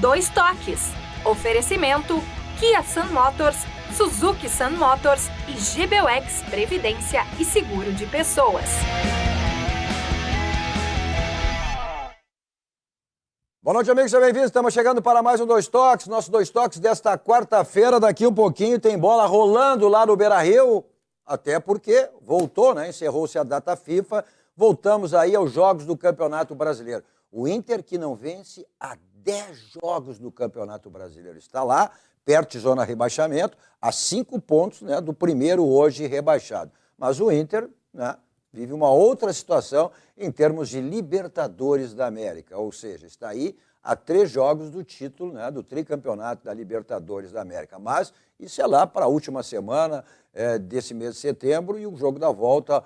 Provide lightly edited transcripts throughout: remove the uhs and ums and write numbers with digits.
Dois Toques. Oferecimento Kia Sun Motors, Suzuki Sun Motors e GBUX Previdência e Seguro de Pessoas. Boa noite, amigos, sejam bem-vindos. Estamos chegando para mais um Dois Toques. Nosso Dois Toques desta quarta-feira, daqui um pouquinho, tem bola rolando lá no Beira-Rio, até porque voltou, né? Encerrou-se a data FIFA. Voltamos aí aos jogos do Campeonato Brasileiro. O Inter, que não vence há 10 jogos do Campeonato Brasileiro, está lá, perto de zona de rebaixamento, a 5 pontos, né, do primeiro hoje rebaixado. Mas o Inter, né, vive uma outra situação em termos de Libertadores da América, ou seja, está aí a 3 jogos do título, né, do tricampeonato da Libertadores da América. Mas isso é lá para a última semana desse mês de setembro e o jogo da volta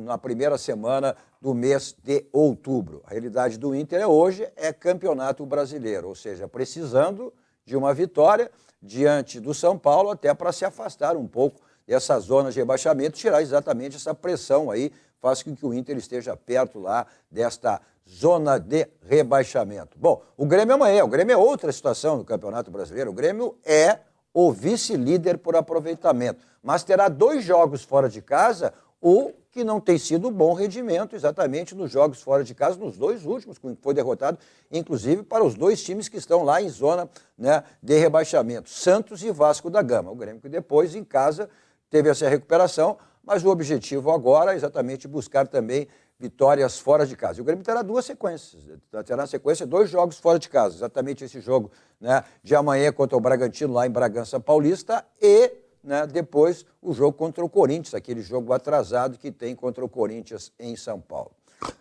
na primeira semana do mês de outubro. A realidade do Inter hoje é Campeonato Brasileiro, ou seja, precisando de uma vitória diante do São Paulo até para se afastar um pouco dessa zona de rebaixamento, tirar exatamente essa pressão aí, faz com que o Inter esteja perto lá desta zona de rebaixamento. Bom, o Grêmio amanhã, o Grêmio é outra situação no Campeonato Brasileiro, o Grêmio é o vice-líder por aproveitamento, mas terá 2 jogos fora de casa, o que não tem sido bom rendimento exatamente nos jogos fora de casa, nos 2 últimos, que foi derrotado, inclusive para os 2 times que estão lá em zona, né, de rebaixamento, Santos e Vasco da Gama. O Grêmio que depois, em casa, teve essa recuperação, mas o objetivo agora é exatamente buscar também vitórias fora de casa. E o Grêmio terá 2 sequências, terá na sequência 2 jogos fora de casa, exatamente esse jogo, né, de amanhã contra o Bragantino, lá em Bragança Paulista, e, né, depois o jogo contra o Corinthians, aquele jogo atrasado que tem contra o Corinthians em São Paulo.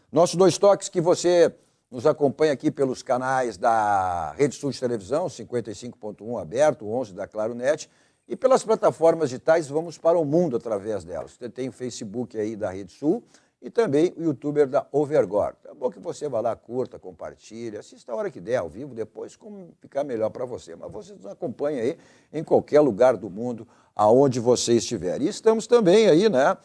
Nossos 2 toques que você nos acompanha aqui pelos canais da Rede Sul de Televisão, 55.1 aberto, 11 da Claro Net, e pelas plataformas digitais, vamos para o mundo através delas. Você tem o Facebook aí da Rede Sul e também o YouTuber da Overgor. É bom que você vá lá, curta, compartilhe, assista a hora que der, ao vivo, depois como ficar melhor para você. Mas você nos acompanha aí em qualquer lugar do mundo, aonde você estiver. E estamos também aí, né,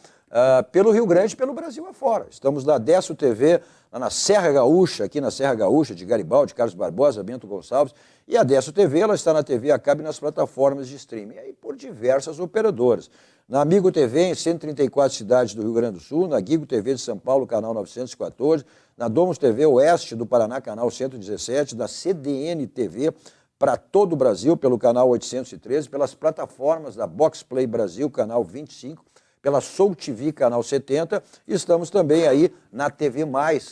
pelo Rio Grande e pelo Brasil afora. Estamos na Desso TV, lá na Serra Gaúcha, aqui na Serra Gaúcha, de Garibaldi, Carlos Barbosa, Bento Gonçalves. E a Desso TV, ela está na TV a cabo e nas plataformas de streaming, aí por diversas operadoras. Na Amigo TV, em 134 cidades do Rio Grande do Sul, na Guigo TV de São Paulo, canal 914, na Domos TV Oeste do Paraná, canal 117, da CDN TV para todo o Brasil, pelo canal 813, pelas plataformas da Box Play Brasil, canal 25, pela Soul TV, canal 70, e estamos também aí na TV+,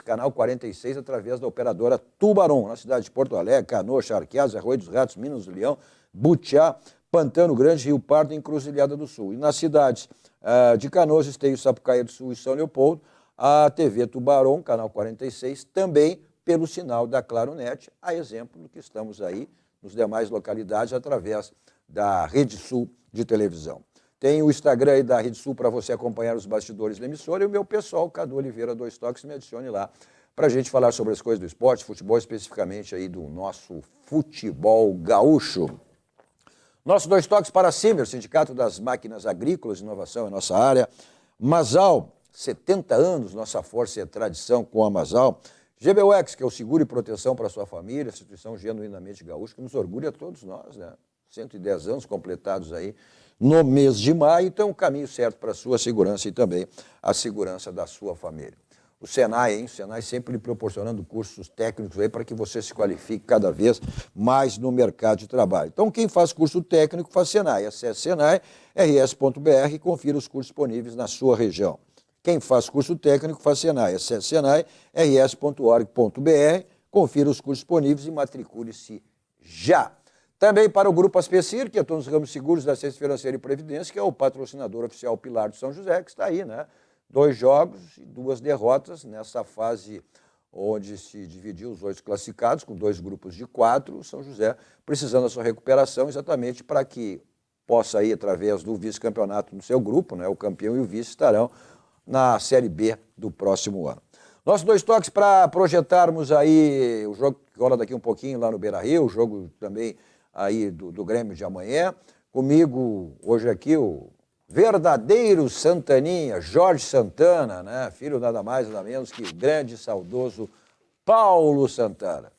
canal 46, através da operadora Tubarão, na cidade de Porto Alegre, Canoa, Charqueadas, Arroio dos Ratos, Minas do Leão, Butiá, Pantano Grande, Rio Pardo e Encruzilhada do Sul. E nas cidades de Canoas, Esteio, Sapucaia do Sul e São Leopoldo, a TV Tubarão, canal 46, também pelo sinal da Claro Net, a exemplo do que estamos aí nos demais localidades através da Rede Sul de televisão. Tem o Instagram aí da Rede Sul para você acompanhar os bastidores da emissora e o meu pessoal, Cadu Oliveira, 2 Toques, me adicione lá para a gente falar sobre as coisas do esporte, futebol, especificamente aí do nosso futebol gaúcho. Nossos 2 toques para a Simber, Sindicato das Máquinas Agrícolas, inovação é nossa área. Masal, 70 anos, nossa força e tradição com a Masal. GBUX, que é o seguro e proteção para a sua família, instituição genuinamente gaúcha, que nos orgulha a todos nós, né? 110 anos completados aí no mês de maio, então o caminho certo para a sua segurança e também a segurança da sua família. O Senai, hein? O Senai sempre lhe proporcionando cursos técnicos aí para que você se qualifique cada vez mais no mercado de trabalho. Então, quem faz curso técnico faz Senai. Acesse senai.rs.br e confira os cursos disponíveis na sua região. Quem faz curso técnico faz Senai. Acesse senai.rs.org.br, confira os cursos disponíveis e matricule-se já. Também para o Grupo Aspecir, que atua nos ramos seguros da assistência financeira e previdência, que é o patrocinador oficial Pilar do São José, que está aí, né? 2 jogos e 2 derrotas nessa fase onde se dividiu os 8 classificados, com 2 grupos de 4, o São José precisando da sua recuperação exatamente para que possa ir através do vice-campeonato no seu grupo, né? O campeão e o vice estarão na Série B do próximo ano. Nossos 2 toques para projetarmos aí o jogo que rola daqui um pouquinho lá no Beira-Rio, o jogo também aí do Grêmio de amanhã. Comigo hoje aqui o verdadeiro Santaninha, Jorge Santana, né? Filho nada mais nada menos que o grande e saudoso Paulo Santana.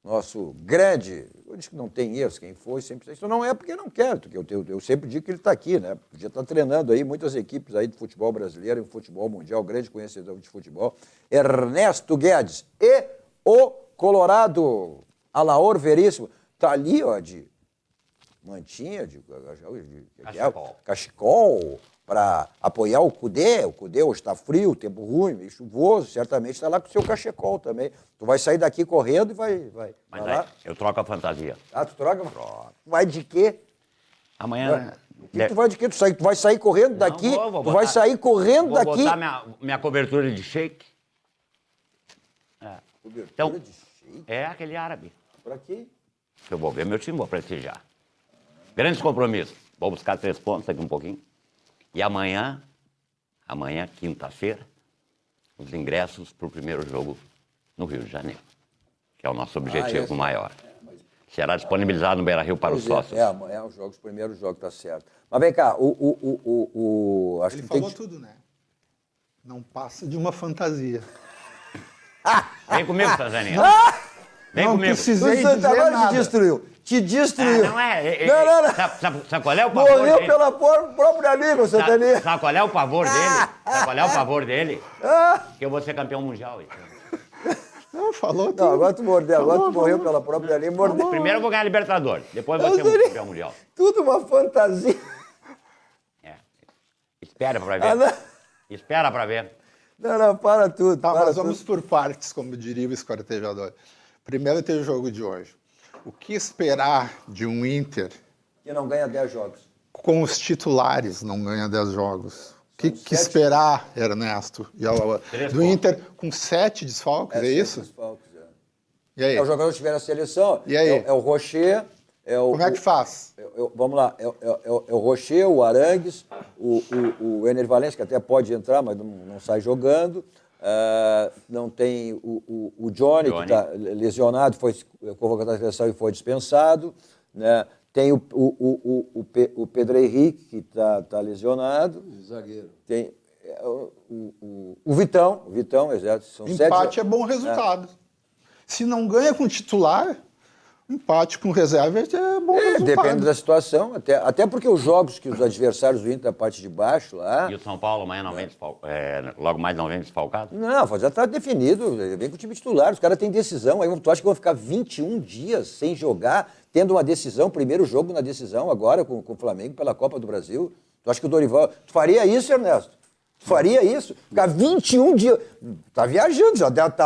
nosso grande, eu disse que não tem erros, quem foi, sempre. Isso não é porque não quero, porque eu sempre digo que ele está aqui, né? Podia estar treinando aí muitas equipes aí de futebol brasileiro e futebol mundial, grande conhecedor de futebol, Ernesto Guedes. E o Colorado, Alaor Veríssimo, está ali, ó, de mantinha, de cachecol, para apoiar o Cudê. O Cudê hoje está frio, tempo ruim, meio chuvoso, certamente está lá com o seu cachecol também. Tu vai sair daqui correndo e vai Mas lá. eu troco a fantasia. Ah, tu troca? Vai de quê? Amanhã... Tu vai de quê? Tu vai sair correndo daqui? Vou tu vai sair correndo daqui? Vou botar minha cobertura de shake. Cobertura Então, de shake? é aquele árabe. Pra quê? Eu vou ver meu time, vou prestigiar. Grandes compromissos. Vou buscar 3 pontos daqui um pouquinho. E amanhã, quinta-feira, os ingressos para o primeiro jogo no Rio de Janeiro, que é o nosso objetivo maior. Será disponibilizado no Beira-Rio para os sócios. Os primeiros jogos, tá certo. Mas vem cá, acho Ele que falou tudo, né? Não passa de uma fantasia. Vem comigo, Tanzania. Vem Não comigo. precisei O dizer Santa nada. te destruiu. Te destruiu. Não é? Não. Sabe qual é o pavor Morreu dele? pela própria amigo, Santania. Sabe qual é o pavor dele? Sabe qual é o pavor dele? Que eu vou ser campeão mundial. Então. Não, falou tudo. Não, agora tu mordeu. Agora tu morreu pela própria ali. Mordeu. Primeiro eu vou ganhar a Libertadores, depois eu vou ser um campeão mundial. Tudo uma fantasia. É. Espera pra ver. Não. Espera pra ver. Não, para tudo. Tá, para mas tudo. vamos por partes, como diria o esquartejador. Primeiro tem o jogo de hoje. O que esperar de um Inter Que não ganha 10 jogos. com os titulares não ganha 10 jogos? O que 7. esperar, Ernesto e Alaor, 3 do pontos. Inter com 7 desfalques, é isso? Desfalques, E aí? É o jogador que tiver na seleção. E aí? É o Rocher. Como é que faz? Vamos lá. É o Rocher, o Arangues, o Ener Valencia, que até pode entrar, mas não sai jogando. Não tem o Johnny, que está lesionado, foi convocado à seleção e foi dispensado. Né? Tem o Pedro Henrique, que está lesionado. Zagueiro. Tem o Vitão, exato. São Empate 7. é bom resultado. Se não ganha com titular, empate com reserva é bom resultado. Depende da situação, até porque os jogos que os adversários do Inter da parte de baixo lá... E o São Paulo amanhã não vem logo mais não vem desfalcado? Não, já está definido, vem com o time titular, os caras têm decisão, aí tu acha que vão ficar 21 dias sem jogar, tendo uma decisão, primeiro jogo na decisão agora com o Flamengo pela Copa do Brasil? Tu acha que o Dorival... Tu faria isso, Ernesto? Tu faria isso? Ficar 21 dias... Tá viajando,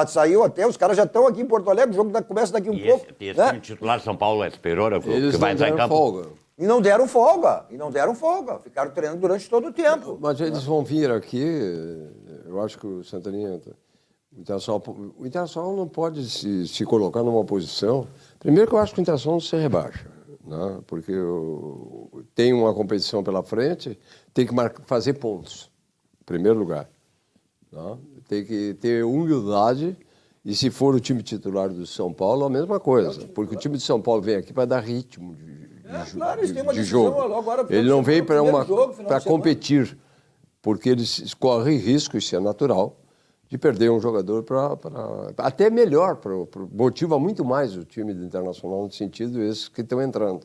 saiu até, os caras já estão aqui em Porto Alegre, o jogo começa daqui um pouco. Esse né? time titular de São Paulo é superior ao que Eles vai não entrar em deram campo? folga. E não deram folga. Ficaram treinando durante todo o tempo. Mas eles vão vir aqui, eu acho que o Santaninha... O Internacional não pode se colocar numa posição... Primeiro que eu acho que o Internacional não se rebaixa, né? Porque tem uma competição pela frente, tem que fazer pontos, em primeiro lugar. Né? Tem que ter humildade, e se for o time titular do São Paulo, a mesma coisa. Porque o time de São Paulo vem aqui para dar ritmo Claro, eles têm uma de decisão jogo. agora, Ele não vem final de semana. para competir, porque eles correm risco, isso é natural, de perder um jogador até melhor, motiva muito mais o time do Internacional no sentido esses que estão entrando.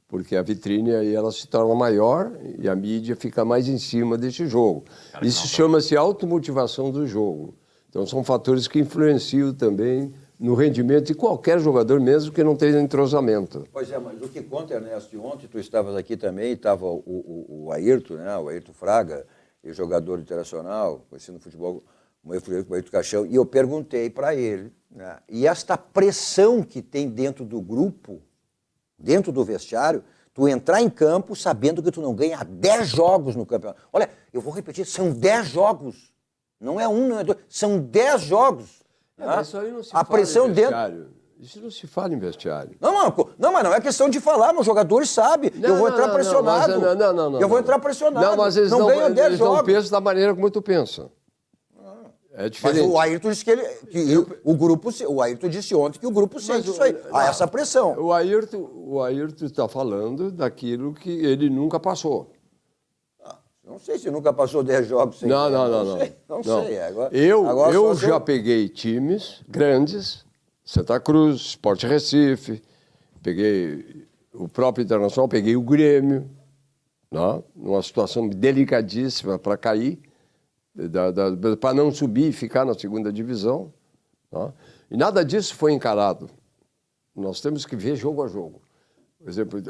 Porque a vitrine aí ela se torna maior e a mídia fica mais em cima desse jogo. Isso chama-se automotivação do jogo. Então são fatores que influenciam também no rendimento de qualquer jogador, mesmo que não tenha entrosamento. Pois é, mas o que conta, Ernesto, e ontem tu estavas aqui também, estava o Ayrton, né? O Ayrton Fraga, jogador internacional, conhecido no futebol, o Ayrton Caixão, e eu perguntei para ele, né? E esta pressão que tem dentro do grupo, dentro do vestiário, tu entrar em campo sabendo que tu não ganha 10 jogos no campeonato. Olha, eu vou repetir, são 10 jogos. Não é um, não é dois, são 10 jogos. Mas isso aí não se a fala pressão em dentro. vestiário. Isso não se fala em vestiário. Não, mas não é questão de falar, os jogadores sabem. Eu vou entrar pressionado. Não. Eu vou entrar pressionado. Não, mas eles não ganham 10 eles jogos. não pensam da maneira como tu pensa. É diferente. Mas o Ayrton disse o Ayrton disse ontem que o grupo sente isso aí. Há essa pressão. O Ayrton está falando daquilo que ele nunca passou. Não sei se nunca passou 10 jogos sem Não. Não sei. Agora Eu só já peguei times grandes Santa Cruz, Sport Recife, peguei o próprio Internacional, peguei o Grêmio, né? Numa situação delicadíssima para cair, para não subir e ficar na segunda divisão. Né? E nada disso foi encarado. Nós temos que ver jogo a jogo. Por exemplo,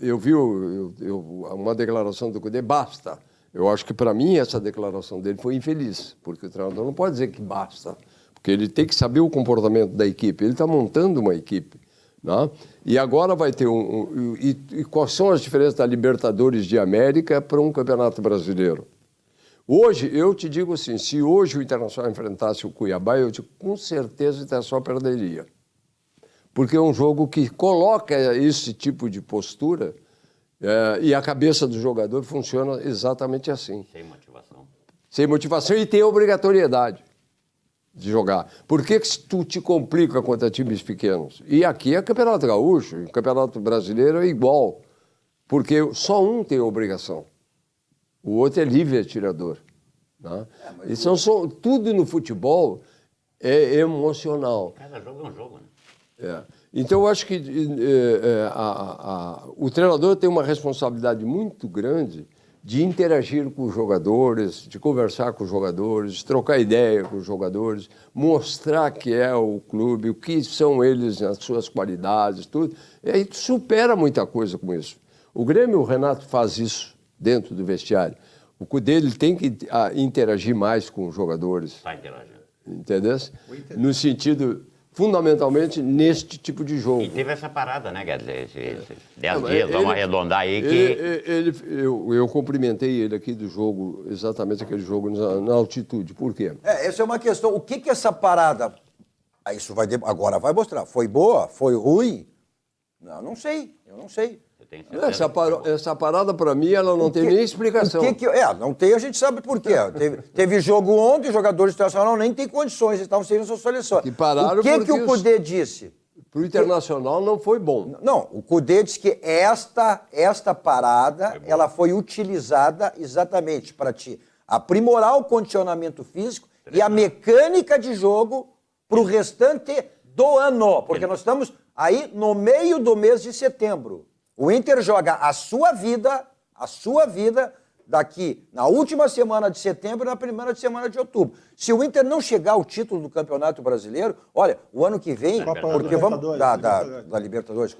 eu vi uma declaração do Cudê, basta. Eu acho que, para mim, essa declaração dele foi infeliz, porque o treinador não pode dizer que basta, porque ele tem que saber o comportamento da equipe. Ele está montando uma equipe. Né? E agora vai ter e quais são as diferenças da Libertadores de América para um Campeonato Brasileiro? Hoje, eu te digo assim, se hoje o Internacional enfrentasse o Cuiabá, com certeza o Internacional perderia. Porque é um jogo que coloca esse tipo de postura e a cabeça do jogador funciona exatamente assim. Sem motivação. Sem motivação e tem obrigatoriedade de jogar. Por que tu te complica contra times pequenos? E aqui é Campeonato Gaúcho, o Campeonato Brasileiro é igual, porque só um tem obrigação, o outro é livre atirador. Né? Tudo no futebol é emocional. Cada jogo é um jogo, né? Então, eu acho que o treinador tem uma responsabilidade muito grande de interagir com os jogadores, de conversar com os jogadores, de trocar ideia com os jogadores, mostrar que é o clube, o que são eles, as suas qualidades, tudo. E aí supera muita coisa com isso. O Grêmio, o Renato faz isso dentro do vestiário. O Cudê, ele tem que interagir mais com os jogadores. Está interagindo. Entendeu? No sentido... fundamentalmente neste tipo de jogo. E teve essa parada, né, quer dizer, esses 10 dias, vamos arredondar aí que... Eu cumprimentei ele aqui do jogo, exatamente aquele jogo na altitude. Por quê? Essa é uma questão. O que essa parada... Isso agora vai mostrar. Foi boa? Foi ruim? Eu não sei. Eu tenho certeza Essa parada, para mim, ela não tem nem explicação. Não tem, a gente sabe por quê. Teve jogo ontem, os jogadores internacionais nem têm condições, estavam seguindo suas seleções. Que pararam o que o Cudê disse? Para o Internacional não foi bom. Não, o Cudê disse que esta parada ela foi utilizada exatamente para te aprimorar o condicionamento físico e a mecânica de jogo para o restante do ano. Porque nós estamos aí no meio do mês de setembro. O Inter joga a sua vida daqui na última semana de setembro e na primeira semana de outubro. Se o Inter não chegar ao título do Campeonato Brasileiro, olha, o ano que vem, porque vamos da Libertadores,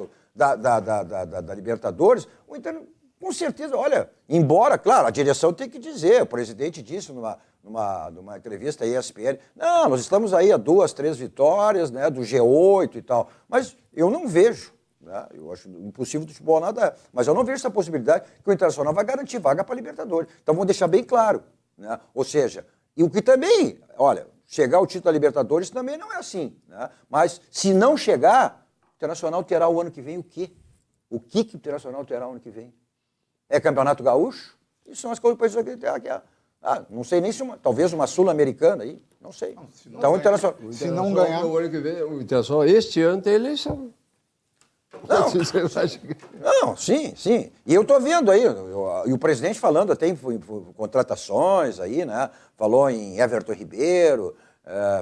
da Libertadores, o Inter com certeza, olha, embora, claro, a direção tem que dizer, o presidente disse numa entrevista à ESPN, não, nós estamos aí a 2, 3 vitórias, né, do G8 e tal, mas eu não vejo. Eu acho impossível do futebol nada, mas eu não vejo essa possibilidade que o Internacional vai garantir vaga para a Libertadores. Então vamos deixar bem claro. Né? Ou seja, e o que também, olha, chegar ao título da Libertadores também não é assim. Né? Mas se não chegar, o Internacional terá o ano que vem o quê? O que o Internacional terá o ano que vem? É Campeonato Gaúcho? Isso são as coisas que não sei nem se talvez uma Sul-Americana aí, não sei. Não, então o Internacional... Se não ganhar... O ano que vem, o Internacional, este ano tem eleição. Não, sim. E eu estou vendo aí, e o presidente falando até em contratações aí, né? Falou em Everton Ribeiro,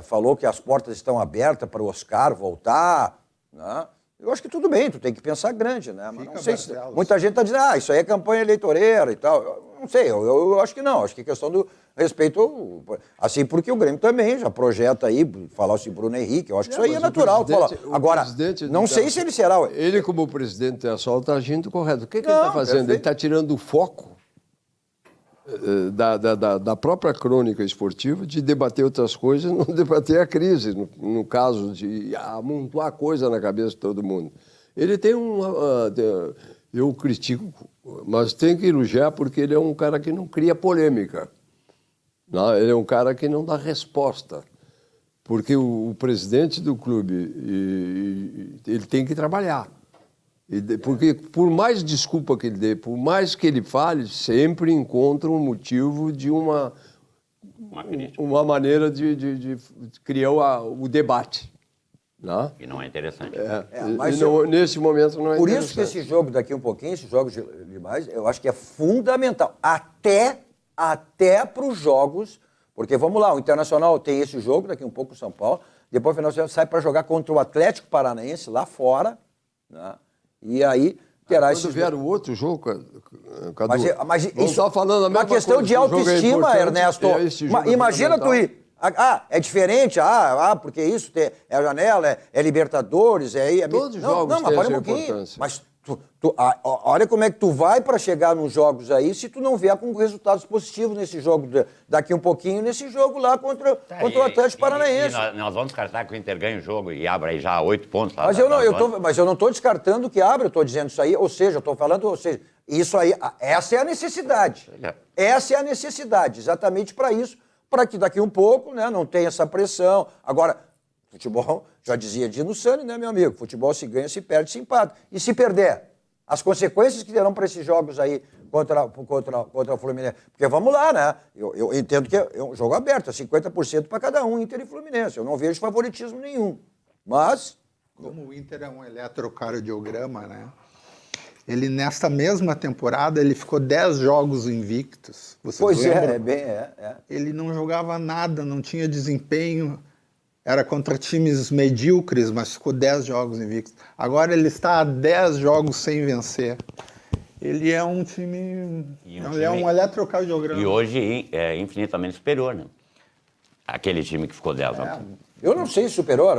falou que as portas estão abertas para o Oscar voltar, né? Eu acho que tudo bem, tu tem que pensar grande, né? Mas não sei se, muita gente está dizendo, isso aí é campanha eleitoreira e tal. Eu não sei, eu acho que não. Acho que é questão do respeito, assim, porque o Grêmio também já projeta aí, falar assim, Bruno Henrique, eu acho que isso aí é natural. Agora, não sei se ele será... Ele, como presidente internacional, está agindo correto. O que ele está fazendo? Perfeito. Ele está tirando o foco da própria crônica esportiva de debater outras coisas, não debater a crise, no caso de amontoar coisa na cabeça de todo mundo. Ele tem eu critico, mas tenho que elogiar porque ele é um cara que não cria polêmica. Não, ele é um cara que não dá resposta. Porque o presidente do clube, ele tem que trabalhar. Porque por mais desculpa que ele dê, por mais que ele fale, sempre encontra um motivo de uma maneira de criar o debate. Não? E não é interessante. Mas nesse momento não é por interessante. isso que esse jogo daqui um pouquinho, esses jogos demais, eu acho que é fundamental. Até para os jogos, porque vamos lá, o Internacional tem esse jogo, daqui um pouco o São Paulo, depois no final de semana sai para jogar contra o Atlético Paranaense lá fora, né? E aí terá Quando esses... vier o outro jogo, Cadu, Mas vamos isso estar falando a uma mesma questão coisa. de Esse jogo é autoestima, importante, Ernesto. esse jogo é Imagina tu fundamental. ir. É diferente, porque isso é a janela, é Libertadores, Todos os não, jogos mas têm para essa um pouquinho. importância. Mas olha como é que tu vai para chegar nos jogos aí se tu não vier com resultados positivos nesse jogo, daqui um pouquinho, nesse jogo lá contra o Atlético Paranaense. Nós vamos descartar que o Inter ganhe o jogo e abra aí já 8 pontos. Lá Mas eu não estou descartando que abra, eu estou dizendo isso aí, isso aí, essa é a necessidade. Essa é a necessidade, exatamente para isso, para que daqui um pouco, né, não tenha essa pressão. Agora, futebol, já dizia Dino Sani, né, meu amigo? Futebol se ganha, se perde, se empata. E se perder? As consequências que terão para esses jogos aí contra o Fluminense. Porque vamos lá, né? Eu entendo que é um jogo aberto, é 50% para cada um, Inter e Fluminense. Eu não vejo favoritismo nenhum. Mas... Como o Inter é um eletrocardiograma, né? Ele, nesta mesma temporada, ele ficou 10 jogos invictos. Vocês lembram? Ele não jogava nada, não tinha desempenho. Era contra times medíocres, mas ficou 10 jogos invictos. Agora ele está a 10 jogos sem vencer. Ele é um time... é um eletrocardiograma. E hoje é infinitamente superior, né? Aquele time que ficou 10 anos. Eu não sei se superior,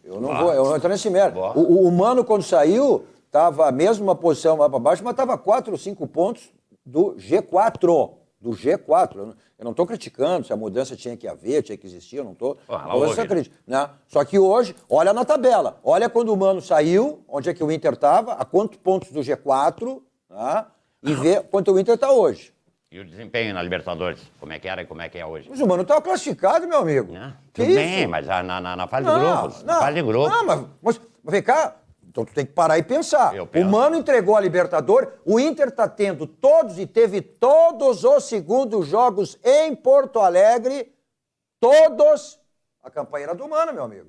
eu não entro nesse mérito. O Mano, quando saiu, estava mesmo uma posição lá para baixo, mas estava 4 ou 5 pontos do G4. Do G4. Eu não estou criticando se a mudança tinha que haver, tinha que existir, eu não estou falando essa crítica. Né? Só que hoje, olha na tabela, olha quando o Mano saiu, onde é que o Inter estava, a quantos pontos do G4, né? E vê quanto o Inter está hoje. E o desempenho na Libertadores, como é que era e como é que é hoje? Mas o Mano estava classificado, meu amigo. Tudo bem, mas na fase de grupos. Na fase de grupos. Não, mas vem cá. Então tu tem que parar e pensar. O Mano entregou a Libertadores, o Inter está tendo teve todos os segundos jogos em Porto Alegre, todos. A campanha era do Mano, meu amigo.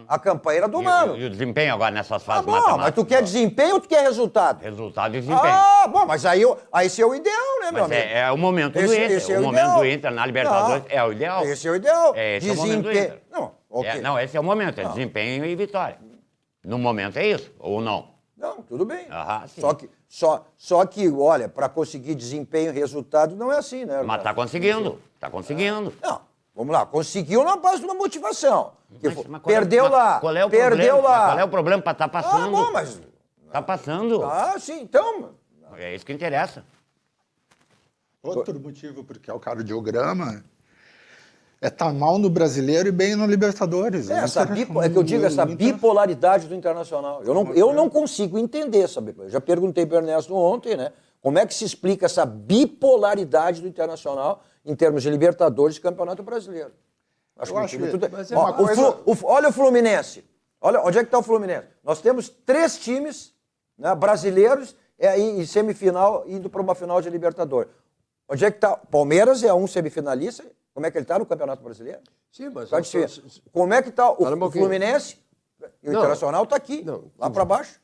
A campanha era do Mano. E o desempenho agora nessas fases matemáticas? Mas tu quer desempenho ou tu quer resultado? Resultado e desempenho. Bom, mas aí esse é o ideal, né, meu amigo? É o momento do Inter. Esse é o momento do Inter na Libertadores é o ideal. Esse é o ideal. Esse é o momento do Inter. Não, esse é o momento, é desempenho e vitória. No momento é isso, ou não? Não, tudo bem. Sim. Só que, olha, para conseguir desempenho e resultado não é assim, né? Mas está conseguindo, Não, vamos lá, conseguiu na base de uma motivação. Perdeu lá, qual é o perdeu problema? lá. Qual é o problema para estar passando? Bom, mas... Está passando. Sim, então... É isso que interessa. Outro motivo porque é o cardiograma é estar mal no Brasileiro e bem no Libertadores. É que eu digo, essa bipolaridade do Internacional. Eu não consigo entender essa bipolaridade. Eu já perguntei para o Ernesto ontem, né? Como é que se explica essa bipolaridade do Internacional em termos de Libertadores e Campeonato Brasileiro? Olha o Fluminense. Olha onde é que está o Fluminense. Nós temos 3 times, né, brasileiros em semifinal indo para uma final de Libertadores. Onde é que está? Palmeiras é um semifinalista. Como é que ele está no Campeonato Brasileiro? Sim, mas... Como é que está o Fluminense? E o Internacional está aqui, lá para baixo.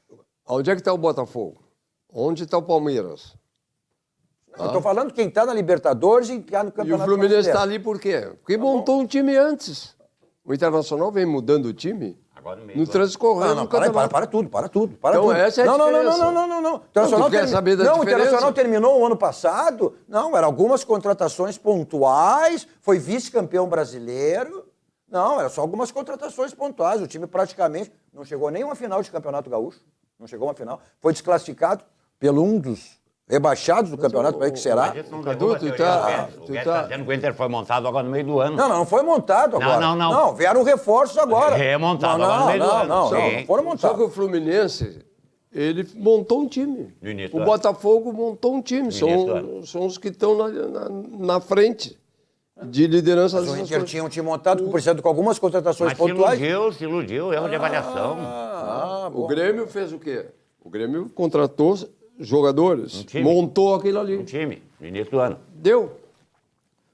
Onde é que está o Botafogo? Onde está o Palmeiras? Eu estou falando quem está na Libertadores e está no Campeonato Brasileiro. E o Fluminense está ali por quê? Porque montou um time antes. O Internacional vem mudando o time no transcorrer do campeonato. Para tudo. Então essa é a diferença. Não. O Internacional terminou o ano passado. Não, eram algumas contratações pontuais, foi vice-campeão brasileiro. Não, eram só algumas contratações pontuais. O time praticamente não chegou nem uma final de Campeonato Gaúcho. Não chegou uma final. Foi desclassificado pelo um dos rebaixados do campeonato, para que será? Cadu, tu está dizendo que o Inter foi montado agora no meio do ano. Não foi montado agora. Não, vieram reforços agora. Remontado agora no meio do ano. Não foram montados. Só que o Fluminense, ele montou um time. O Botafogo montou um time. São os que estão na frente de liderança. Mas o Inter tinha um time montado, precisando com algumas contratações pontuais. Se iludiu, erro de avaliação. O Grêmio fez o quê? O Grêmio contratou jogadores, montou aquilo ali. Um time, no início do ano. Deu.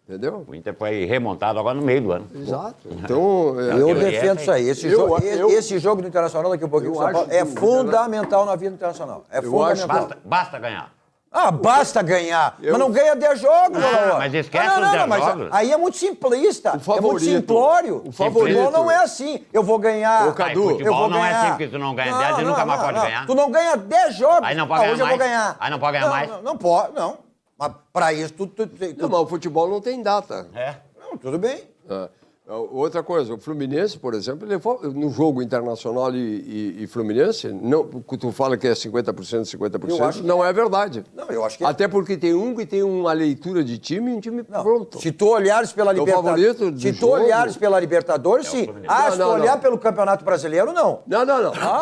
Entendeu? O Inter foi remontado agora no meio do ano. Exato. Então, eu defendo isso aí. Esse jogo do Internacional daqui a pouquinho é fundamental na vida do Internacional. É fundamental. Basta ganhar. Ah, basta ganhar. Mas não ganha 10 jogos, Alaor. Mas esquece os 10 jogos. Aí é muito simplista. É muito simplório. O futebol não é assim. Eu vou ganhar. Ô, Cadu, futebol não é assim, porque tu não ganha 10 e nunca mais pode ganhar. Tu não ganha 10 jogos. Aí não pode ganhar hoje mais. Eu vou ganhar. Aí não pode ganhar mais. Não pode, não. Mas pra isso, Não, mas o futebol não tem data. Não, tudo bem. Outra coisa, o Fluminense, por exemplo, no jogo Internacional e Fluminense, não, tu fala que é 50%, 50%, não é verdade. Não, eu acho que... Até porque tem um que tem uma leitura de time e um time pronto. Se tu olhares pela Libertadores... Se tu olhares pela Libertadores, sim. Se tu olhar pelo Campeonato Brasileiro, não. Não.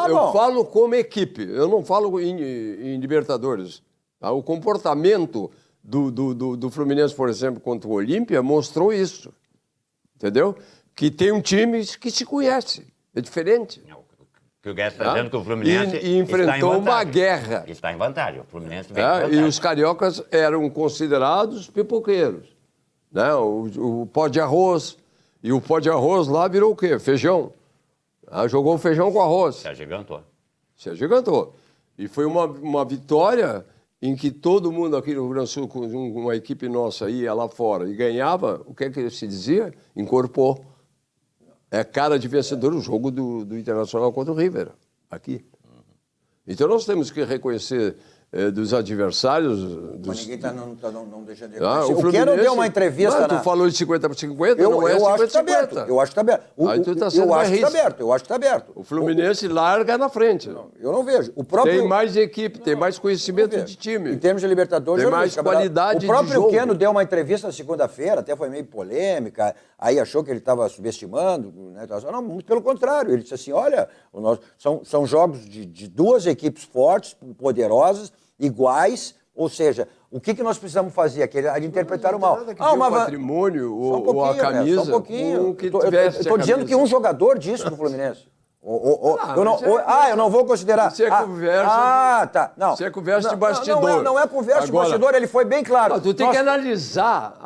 Eu bom. falo como equipe, eu não falo em Libertadores. Tá? O comportamento do Fluminense, por exemplo, contra o Olímpia, mostrou isso. Entendeu? Que tem um time que se conhece. É diferente. Que o Guedes está dizendo que o Fluminense e enfrentou uma guerra. Está em vantagem. O Fluminense vem E os cariocas eram considerados pipoqueiros. Né? O pó de arroz. E o pó de arroz lá virou o quê? Feijão. Jogou o feijão com arroz. Se agigantou. Se agigantou. E foi uma vitória em que todo mundo aqui no Rio Grande do Sul, com uma equipe nossa, ia lá fora e ganhava, o que é que se dizia? Incorporou. É cara de vencedor o jogo do Internacional contra o River, aqui. Então nós temos que reconhecer dos adversários... Mas ninguém não deixando de reconhecer. O Quero deu uma entrevista... Tu falou de 50-50, não é 50-50. Eu acho que está aberto. Eu acho que está aberto. Eu acho que está aberto. Eu acho que está aberto. O Fluminense larga na frente. Eu não vejo. Tem mais equipe, tem mais conhecimento de time. Em termos de Libertadores... Tem mais qualidade de jogo. O próprio Queno deu uma entrevista na segunda-feira, até foi meio polêmica, aí achou que ele estava subestimando. Né? Não, muito pelo contrário. Ele disse assim, olha, são jogos de duas equipes fortes, poderosas, iguais, ou seja, o que nós precisamos fazer? Aquele interpretar o mal. O patrimônio ou a camisa. Só um pouquinho. Estou dizendo que um jogador disse no Fluminense. Eu não vou considerar. Isso é conversa. Tá. Não. Isso é conversa de bastidor. Não é conversa de bastidor, ele foi bem claro. Não, tu tem que analisar.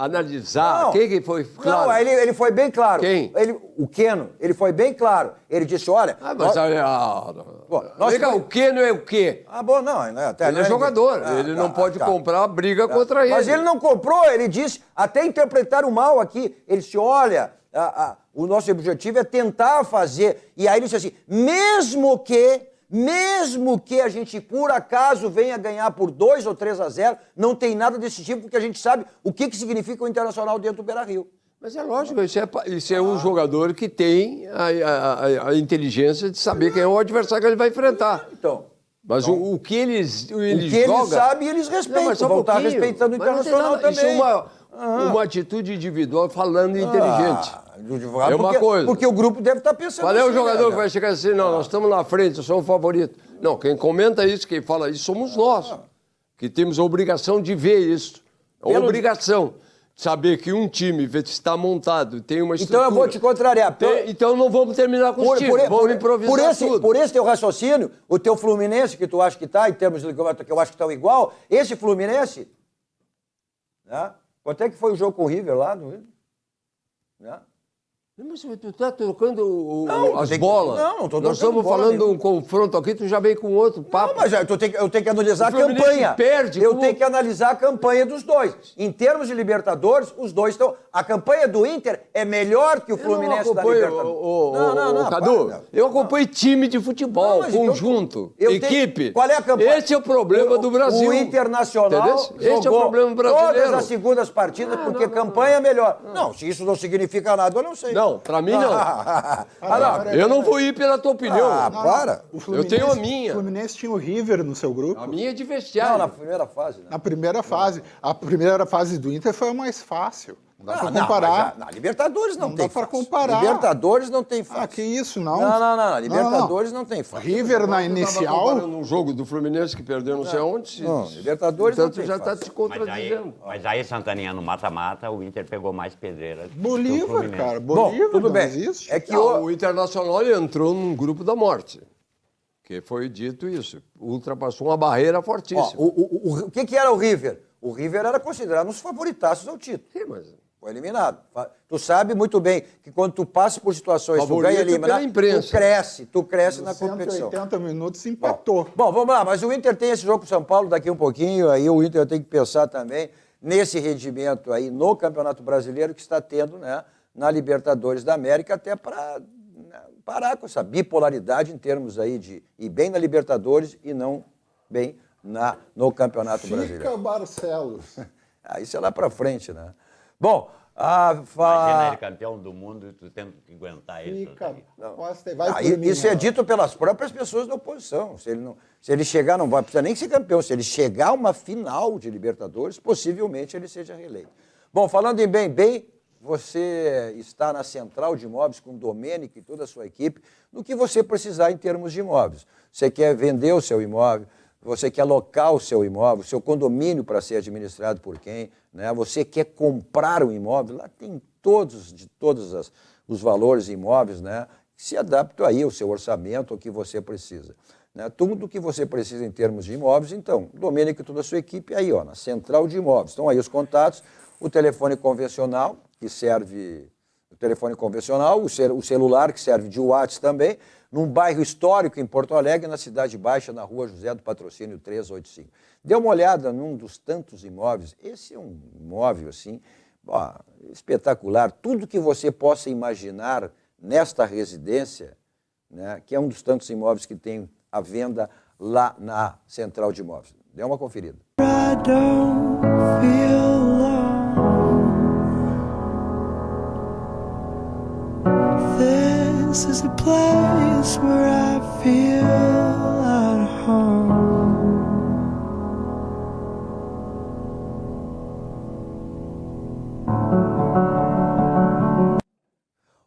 Quem que foi claro? Não, ele foi bem claro. Quem? O Queno, ele foi bem claro. Ele disse, olha... O Queno é o quê? Ele é jogador. Ele não pode comprar briga contra ele. Mas ele não comprou, ele disse, até interpretar o mal aqui. Ele disse, olha... o nosso objetivo é tentar fazer. E aí ele disse assim, mesmo que a gente por acaso venha ganhar por 2 ou 3-0, não tem nada desse tipo, porque a gente sabe o que significa o Internacional dentro do Beira-Rio. Mas é lógico, isso é um jogador que tem a inteligência de saber quem é o adversário que ele vai enfrentar. Mas o que ele sabe, eles respeitam. Vão estar respeitando o Internacional também. Isso é uma atitude individual falando inteligente. É uma coisa. Porque o grupo deve estar pensando Qual é o jogador que vai chegar assim, nós estamos na frente, eu sou o favorito. Não, quem comenta isso, quem fala isso, somos nós. Que temos a obrigação de ver isso. Obrigação. Saber que um time está montado, tem uma estrutura... Então eu vou te contrariar. Então não vamos terminar com o time, vamos improvisar tudo. Por esse teu raciocínio, o teu Fluminense, que tu acha que está, em termos de que eu acho que estão igual, esse Fluminense... Né? Quanto é que foi o jogo com o River lá no Rio? Né? Mas tu está trocando as bolas. Não estou trocando. Nós estamos falando de um confronto aqui, tu já veio com outro papo. Não, mas eu tenho que analisar a campanha. Eu tenho que analisar a campanha dos dois. Em termos de Libertadores, os dois estão... A campanha do Inter é melhor que o Fluminense da Libertadores. Não, Cadu, eu acompanho time de futebol, conjunto, equipe. Qual é a campanha? Esse é o problema do Brasil. O Internacional Esse é o problema brasileiro. Todas as segundas partidas porque a campanha é melhor. Não, se isso não significa nada, eu não sei. Não, pra mim não. Eu não vou ir pela tua opinião. Para. Eu tenho a minha. O Fluminense tinha o River no seu grupo. A minha é de vestiário. Não, na primeira fase. Né? Na primeira fase. A primeira fase do Inter foi a mais fácil. Não dá pra comparar. Na Libertadores não tem dá pra comparar. Libertadores não tem fácil. Que isso, não. Não. Libertadores não tem fácil. River na inicial... Um jogo do Fluminense que perdeu não sei onde. Libertadores não tem já fácil. está te contradizendo. Mas aí, Santaninha, no mata-mata, o Inter pegou mais pedreiras. Bolívar, cara. Bom, tudo bem. Existe. É que o Internacional entrou num grupo da morte. Que foi dito isso. Ultrapassou uma barreira fortíssima. O que era o River? O River era considerado um dos favoritaços ao título. Sim, mas... Foi eliminado. Tu sabe muito bem que quando tu passa por situações, favorito tu ganha eliminado, tu cresce Nos na competição. 180 minutos empatou. Bom, vamos lá, mas o Inter tem esse jogo com o São Paulo daqui um pouquinho, aí o Inter tem que pensar também nesse rendimento aí no Campeonato Brasileiro que está tendo, né, na Libertadores da América, até para parar com essa bipolaridade em termos aí de ir bem na Libertadores e não bem no Campeonato Brasileiro. Fica Barcelos. Isso é lá para frente, né? Bom, imagina ele campeão do mundo e tu tendo que aguentar isso. Isso é dito pelas próprias pessoas da oposição. Se ele chegar, não vai precisar nem ser campeão. Se ele chegar a uma final de Libertadores, possivelmente ele seja reeleito. Bom, falando em bem, você está na Central de Imóveis com o Domênico e toda a sua equipe, no que você precisar em termos de imóveis. Você quer vender o seu imóvel, você quer alocar o seu imóvel, o seu condomínio para ser administrado por quem, né? Você quer comprar um imóvel, lá tem todos os valores imóveis, né? Que se adaptam aí ao seu orçamento, ao que você precisa. Né? Tudo o que você precisa em termos de imóveis, então, Domênico e toda a sua equipe aí, ó, na Central de Imóveis. Estão aí os contatos, o telefone convencional, que serve, o celular, que serve de WhatsApp também, num bairro histórico em Porto Alegre, na Cidade Baixa, na Rua José do Patrocínio 385. Dê uma olhada num dos tantos imóveis. Esse é um imóvel, assim, espetacular. Tudo que você possa imaginar nesta residência, né, que é um dos tantos imóveis que tem à venda lá na Central de Imóveis. Dê uma conferida. This is a place where I feel at home.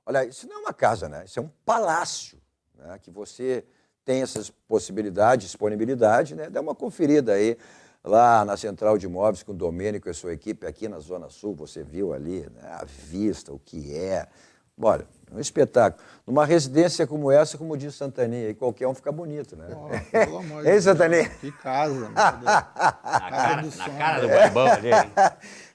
Olha, isso não é uma casa, né? Isso é um palácio, né? Que você tem essas possibilidades, disponibilidade, né? Dá uma conferida aí lá na Central de Imóveis com o Domênico e a sua equipe aqui na Zona Sul. Você viu ali, né, a vista, o que é. Olha, um espetáculo. Numa residência como essa, como diz Santani, aí qualquer um fica bonito, né? Pelo amor de Deus. Santani? Que casa, na cara do bambão ali.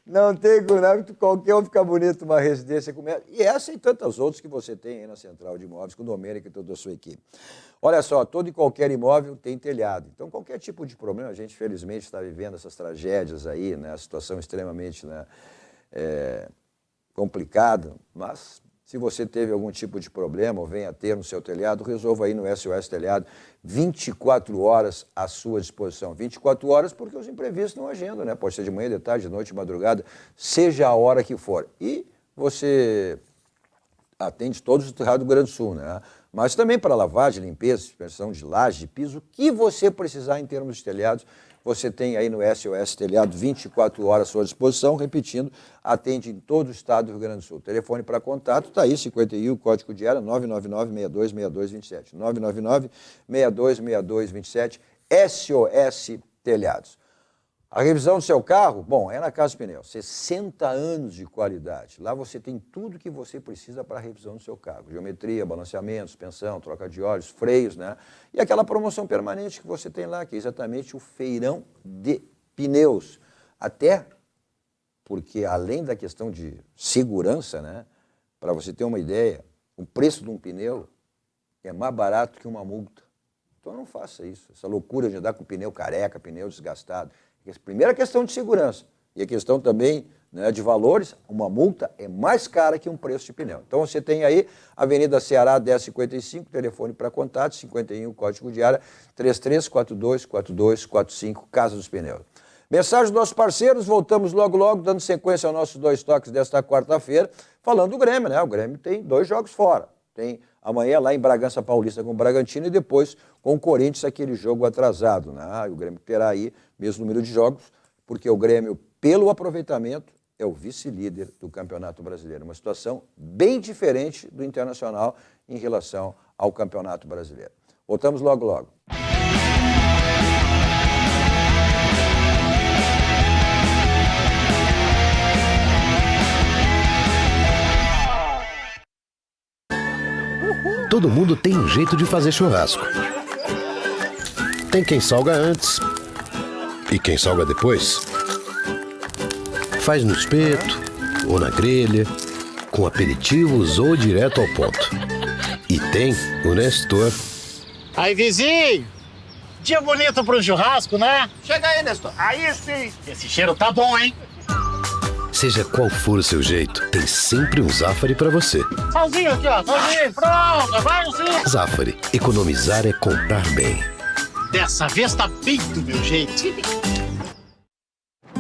Não tem como, qualquer um fica bonito numa residência como essa. E essa e tantas outras que você tem aí na Central de Imóveis, com o Domênico e toda a sua equipe. Olha só, todo e qualquer imóvel tem telhado. Então, qualquer tipo de problema, a gente felizmente está vivendo essas tragédias aí, né? A situação extremamente, né, complicada, mas se você teve algum tipo de problema ou venha a ter no seu telhado, resolva aí no SOS Telhado, 24 horas à sua disposição. 24 horas porque os imprevistos não agendam, né? Pode ser de manhã, de tarde, de noite, de madrugada, seja a hora que for. E você atende todos os telhados do Rio Grande do Sul, né? Mas também para lavagem, limpeza, suspensão de laje, de piso, o que você precisar em termos de telhados, você tem aí no SOS Telhado 24 horas à sua disposição, repetindo, atende em todo o estado do Rio Grande do Sul. O telefone para contato está aí, 51, código de área 999-626227. 999-626227, SOS Telhados. A revisão do seu carro, bom, é na Casa dos Pneus, 60 anos de qualidade. Lá você tem tudo que você precisa para a revisão do seu carro. Geometria, balanceamento, suspensão, troca de óleos, freios, né? E aquela promoção permanente que você tem lá, que é exatamente o feirão de pneus. Até porque, além da questão de segurança, né? Para você ter uma ideia, o preço de um pneu é mais barato que uma multa. Então não faça isso, essa loucura de andar com pneu careca, pneu desgastado. Primeira questão de segurança e a questão também, né, de valores, uma multa é mais cara que um preço de pneu. Então você tem aí Avenida Ceará 1055, telefone para contato, 51, código de área, 3342-4245, Casa dos Pneus. Mensagem dos nossos parceiros, voltamos logo, dando sequência aos nossos 2 toques desta quarta-feira, falando do Grêmio, né? O Grêmio tem 2 jogos fora. Tem amanhã lá em Bragança Paulista com o Bragantino e depois com o Corinthians, aquele jogo atrasado, né? O Grêmio terá aí mesmo número de jogos, porque o Grêmio, pelo aproveitamento, é o vice-líder do Campeonato Brasileiro. Uma situação bem diferente do Internacional em relação ao Campeonato Brasileiro. Voltamos logo. Todo mundo tem um jeito de fazer churrasco. Tem quem salga antes e quem salga depois. Faz no espeto ou na grelha, com aperitivos ou direto ao ponto. E tem o Nestor. Aí, vizinho! Dia bonito para um churrasco, né? Chega aí, Nestor. Aí sim. Esse cheiro tá bom, hein? Seja qual for o seu jeito, tem sempre um Zafari para você. Salzinho aqui, ó. Salzinho. Pronto, vai sim. Zafari. Economizar é comprar bem. Dessa vez tá bem do meu jeito.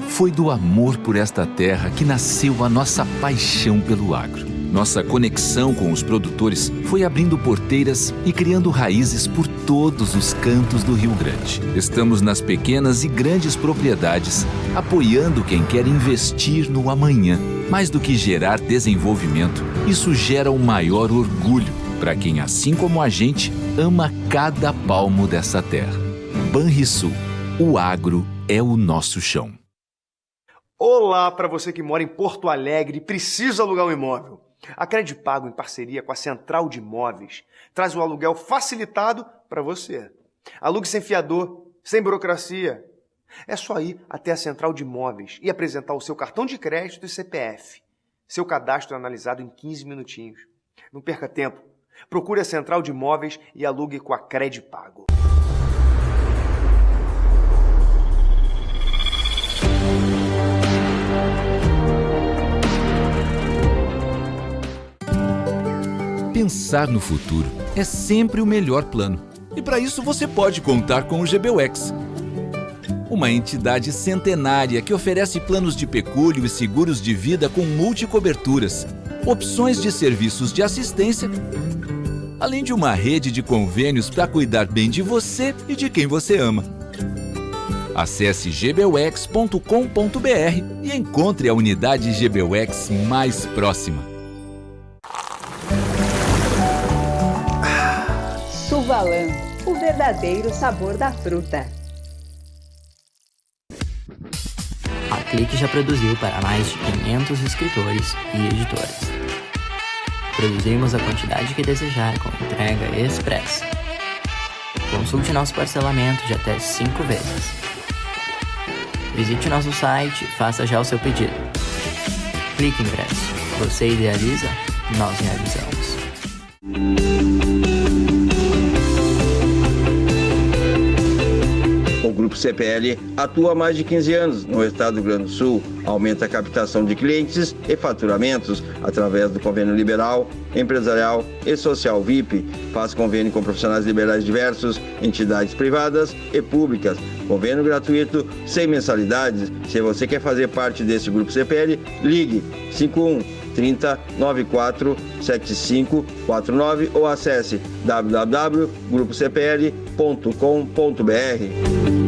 Foi do amor por esta terra que nasceu a nossa paixão pelo agro. Nossa conexão com os produtores foi abrindo porteiras e criando raízes por todos os cantos do Rio Grande. Estamos nas pequenas e grandes propriedades, apoiando quem quer investir no amanhã. Mais do que gerar desenvolvimento, isso gera um maior orgulho para quem, assim como a gente, ama cada palmo dessa terra. Banrisul, o agro é o nosso chão. Olá para você que mora em Porto Alegre e precisa alugar um imóvel. A Credipago, em parceria com a Central de Imóveis, traz o aluguel facilitado para você. Alugue sem fiador, sem burocracia. É só ir até a Central de Imóveis e apresentar o seu cartão de crédito e CPF. Seu cadastro é analisado em 15 minutinhos. Não perca tempo. Procure a Central de Imóveis e alugue com a Credipago. Pensar no futuro é sempre o melhor plano. E para isso você pode contar com o GBUX. Uma entidade centenária que oferece planos de pecúlio e seguros de vida com multicoberturas, opções de serviços de assistência, além de uma rede de convênios para cuidar bem de você e de quem você ama. Acesse gbux.com.br e encontre a unidade GBUX mais próxima. Suvalan, o verdadeiro sabor da fruta. A Clique já produziu para mais de 500 escritores e editoras. Produzimos a quantidade que desejar com entrega expressa. Consulte nosso parcelamento de até 5 vezes. Visite nosso site e faça já o seu pedido. Clique Impresso. Você idealiza, nós realizamos. O Grupo CPL atua há mais de 15 anos no estado do Rio Grande do Sul, aumenta a captação de clientes e faturamentos através do convênio liberal, empresarial e social VIP, faz convênio com profissionais liberais diversos, entidades privadas e públicas, convênio gratuito, sem mensalidades. Se você quer fazer parte desse Grupo CPL, ligue 51 30 94 75 49 ou acesse www.grupocpl.com.br.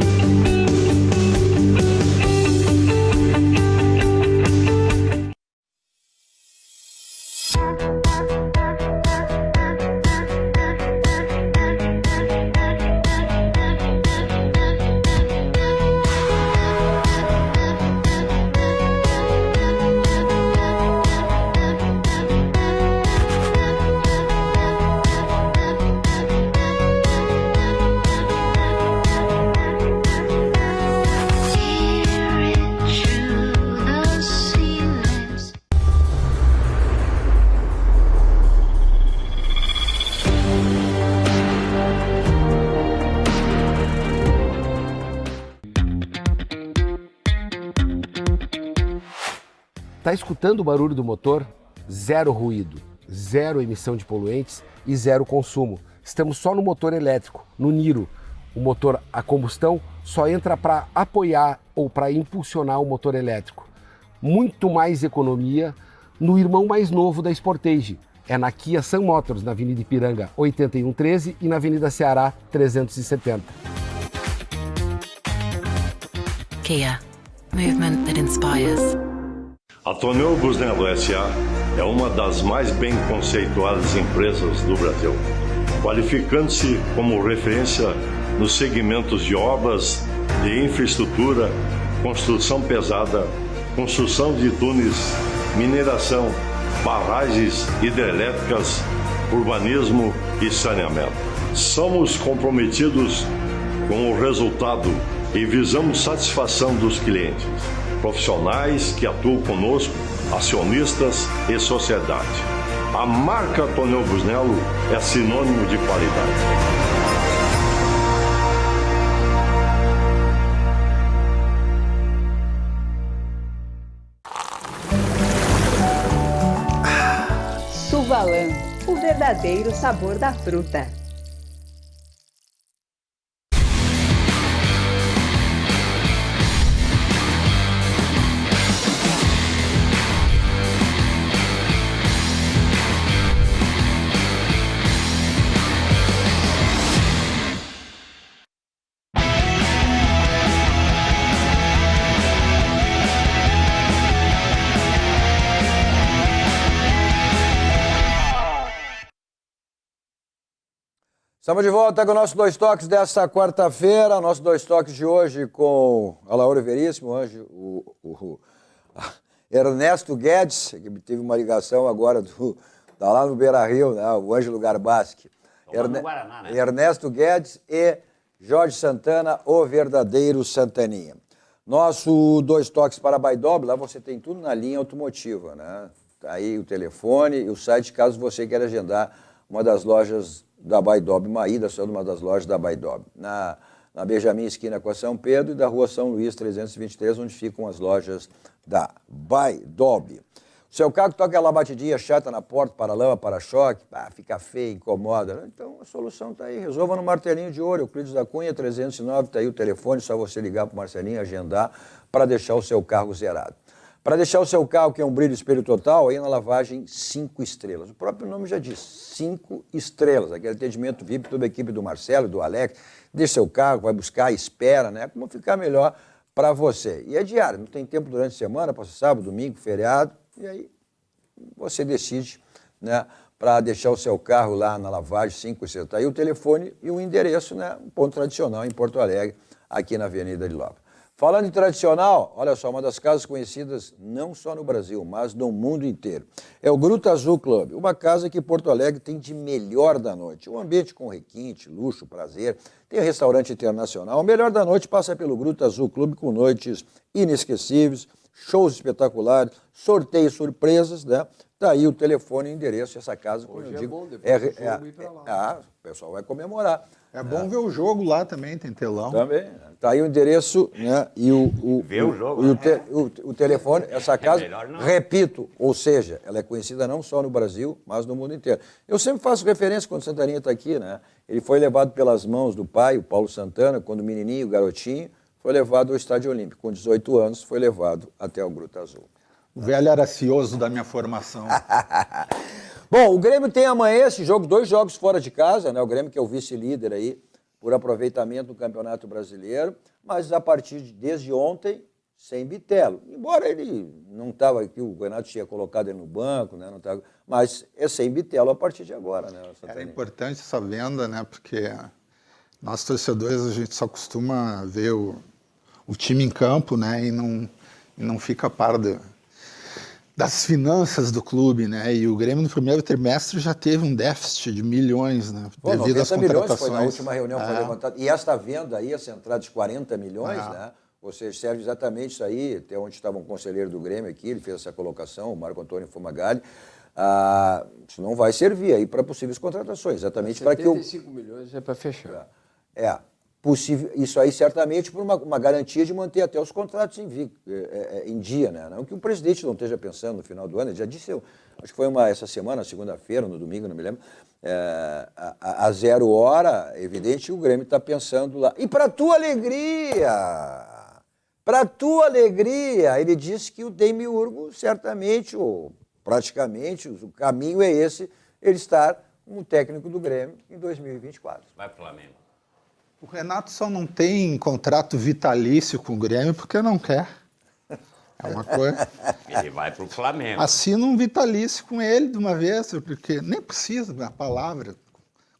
Tá escutando o barulho do motor? Zero ruído, zero emissão de poluentes e zero consumo. Estamos só no motor elétrico, no Niro. O motor a combustão só entra para apoiar ou para impulsionar o motor elétrico. Muito mais economia no irmão mais novo da Sportage. É na Kia Sun Motors, na Avenida Ipiranga 8113 e na Avenida Ceará 370. Kia. Movement that inspires. A Tonel Busnello S.A. é uma das mais bem conceituadas empresas do Brasil, qualificando-se como referência nos segmentos de obras de infraestrutura, construção pesada, construção de túneis, mineração, barragens hidrelétricas, urbanismo e saneamento. Somos comprometidos com o resultado e visamos satisfação dos clientes. Profissionais que atuam conosco acionistas e sociedade. A marca Tonel Busnello é sinônimo de qualidade. Suvalan, o verdadeiro sabor da fruta. Estamos de volta com o nosso Dois Toques desta quarta-feira. Nosso Dois Toques de hoje com a Laura Veríssimo, hoje o Ernesto Guedes, que teve uma ligação agora, tá lá no Beira-Rio, né? O Ângelo Garbaschi. No Guaraná, né? Ernesto Guedes e Jorge Santana, o verdadeiro Santaninha. Nosso Dois Toques para a Baidob, lá você tem tudo na linha automotiva, né? Tá aí o telefone e o site, caso você queira agendar uma das lojas da Baidob, uma ida só de uma das lojas da Baidob, na Benjamin, esquina com a São Pedro, e da Rua São Luís, 323, onde ficam as lojas da Baidob. O seu carro toca aquela batidinha chata na porta, para-lama, para-choque, fica feio, incomoda. Então a solução está aí, resolva no martelinho de ouro, Euclides da Cunha, 309, está aí o telefone, só você ligar para o Marcelinho, agendar, para deixar o seu carro zerado. Para deixar o seu carro, que é um brilho espelho total, aí na lavagem 5 estrelas. O próprio nome já diz, 5 estrelas. Aquele atendimento VIP, toda a equipe do Marcelo, do Alex, deixa seu carro, vai buscar, espera, né? Como ficar melhor para você. E é diário, não tem tempo durante a semana, passa sábado, domingo, feriado, e aí você decide, né? Para deixar o seu carro lá na lavagem 5 estrelas. Tá aí o telefone e o endereço, né? Um ponto tradicional em Porto Alegre, aqui na Avenida de Lopes. Falando em tradicional, olha só, uma das casas conhecidas não só no Brasil, mas no mundo inteiro. É o Gruta Azul Club, uma casa que Porto Alegre tem de melhor da noite. Um ambiente com requinte, luxo, prazer, tem um restaurante internacional. O melhor da noite passa pelo Gruta Azul Club com noites inesquecíveis, shows espetaculares, sorteios, surpresas, né? Tá aí o telefone e o endereço dessa casa. Hoje eu digo, bom, depois do jogo ir pra lá. O pessoal vai comemorar. É bom ver o jogo lá também, tem telão. Também. Tá aí o endereço, né? E Ver o jogo. o telefone, essa casa, não. repito, ou seja, ela é conhecida não só no Brasil, mas no mundo inteiro. Eu sempre faço referência quando o Santaninha está aqui, né? Ele foi levado pelas mãos do pai, o Paulo Santana, quando menininho, garotinho, foi levado ao Estádio Olímpico. Com 18 anos, foi levado até o Gruta Azul. O velho era cioso da minha formação. Bom, o Grêmio tem amanhã esse jogo, 2 jogos fora de casa, né? O Grêmio que é o vice-líder aí, por aproveitamento do Campeonato Brasileiro, mas a partir desde ontem, sem Bitelo. Embora ele não estava aqui, o Renato tinha colocado ele no banco, né? Não tava, mas é sem Bitelo a partir de agora, né? É importante essa venda, né? Porque nós torcedores, a gente só costuma ver o time em campo, né? E não fica a par das finanças do clube, né? E o Grêmio no primeiro trimestre já teve um déficit de milhões, né? Devido às contratações. Foi na última reunião foi levantado. E esta venda aí, essa entrada de 40 milhões, né? Ou seja, serve exatamente isso aí, até onde estava um conselheiro do Grêmio aqui, ele fez essa colocação, o Marco Antônio Fumagalli. Isso não vai servir aí para possíveis contratações, exatamente para que 75 milhões é para fechar. Possível, isso aí certamente por uma garantia de manter até os contratos em dia, né? Não que o presidente não esteja pensando no final do ano, ele já disse, acho que foi essa semana, segunda-feira, no domingo, não me lembro, a 0 hora, evidente, o Grêmio está pensando lá. E para tua alegria, ele disse que o Demiurgo certamente, ou praticamente, o caminho é esse, ele estar como técnico do Grêmio em 2024. Vai pro Flamengo. O Renato só não tem contrato vitalício com o Grêmio porque não quer. É uma coisa. Ele vai para o Flamengo. Assina um vitalício com ele de uma vez, porque nem precisa da palavra.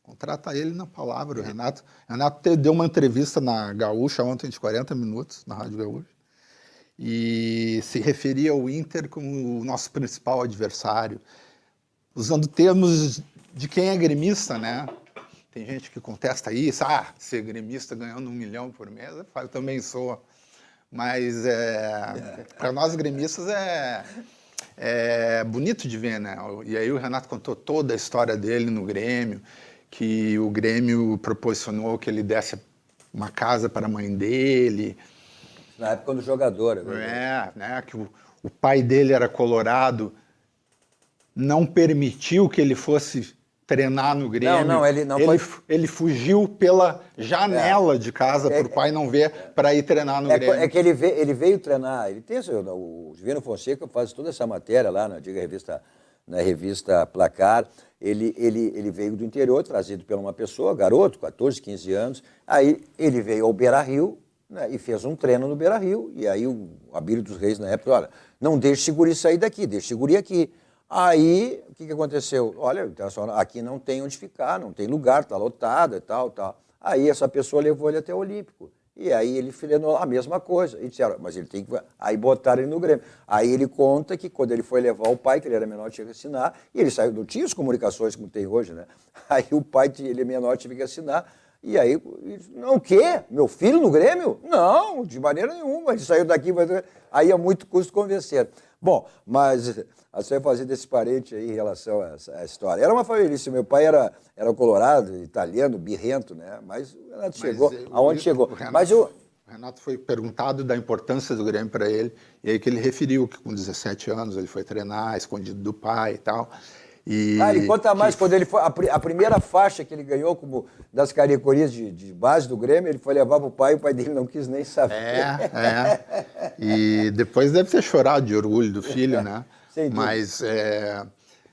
Contrata ele na palavra. O Renato deu uma entrevista na Gaúcha ontem de 40 minutos, na Rádio Gaúcha, e se referia ao Inter como o nosso principal adversário, usando termos de quem é gremista, né? Tem gente que contesta isso, ser gremista ganhando 1 milhão por mês, eu também sou. Mas para nós gremistas é é bonito de ver, né? E aí o Renato contou toda a história dele no Grêmio, que o Grêmio proporcionou que ele desse uma casa para a mãe dele. Na época do jogador. Né? Que o pai dele era colorado, não permitiu que ele fosse treinar no Grêmio. Ele fugiu pela janela de casa para o pai não ver, para ir treinar no Grêmio. É que ele veio treinar. Ele tem o Divino Fonseca faz toda essa matéria lá na revista Placar. Ele veio do interior, trazido por uma pessoa, garoto, 14, 15 anos. Aí ele veio ao Beira-Rio, né, e fez um treino no Beira-Rio. E aí o Abílio dos Reis, na época, olha, não deixe o guri sair daqui, deixe o guri aqui. Aí, o que aconteceu? Olha, aqui não tem onde ficar, não tem lugar, está lotado e tal. Aí essa pessoa levou ele até o Olímpico. E aí ele treinou a mesma coisa. E disseram, mas ele tem que... Aí botaram ele no Grêmio. Aí ele conta que quando ele foi levar o pai, que ele era menor, tinha que assinar, e ele saiu, não tinha as comunicações como tem hoje, né? Aí o pai, ele é menor, teve que assinar. E aí, não, o quê? Meu filho no Grêmio? Não, de maneira nenhuma. Ele saiu daqui, aí é muito custo convencer. Bom, mas você fazer desse parente aí em relação a essa história. Era uma família, meu pai era colorado, italiano, birrento, né? Mas o Renato chegou aonde chegou. O Renato foi perguntado da importância do Grêmio para ele, e aí que ele referiu que com 17 anos ele foi treinar, escondido do pai e tal. Ele conta mais, quando ele foi, a primeira faixa que ele ganhou como das categorias de base do Grêmio, ele foi levar para o pai, e o pai dele não quis nem saber. E depois deve ter chorado de orgulho do filho, né? Mas é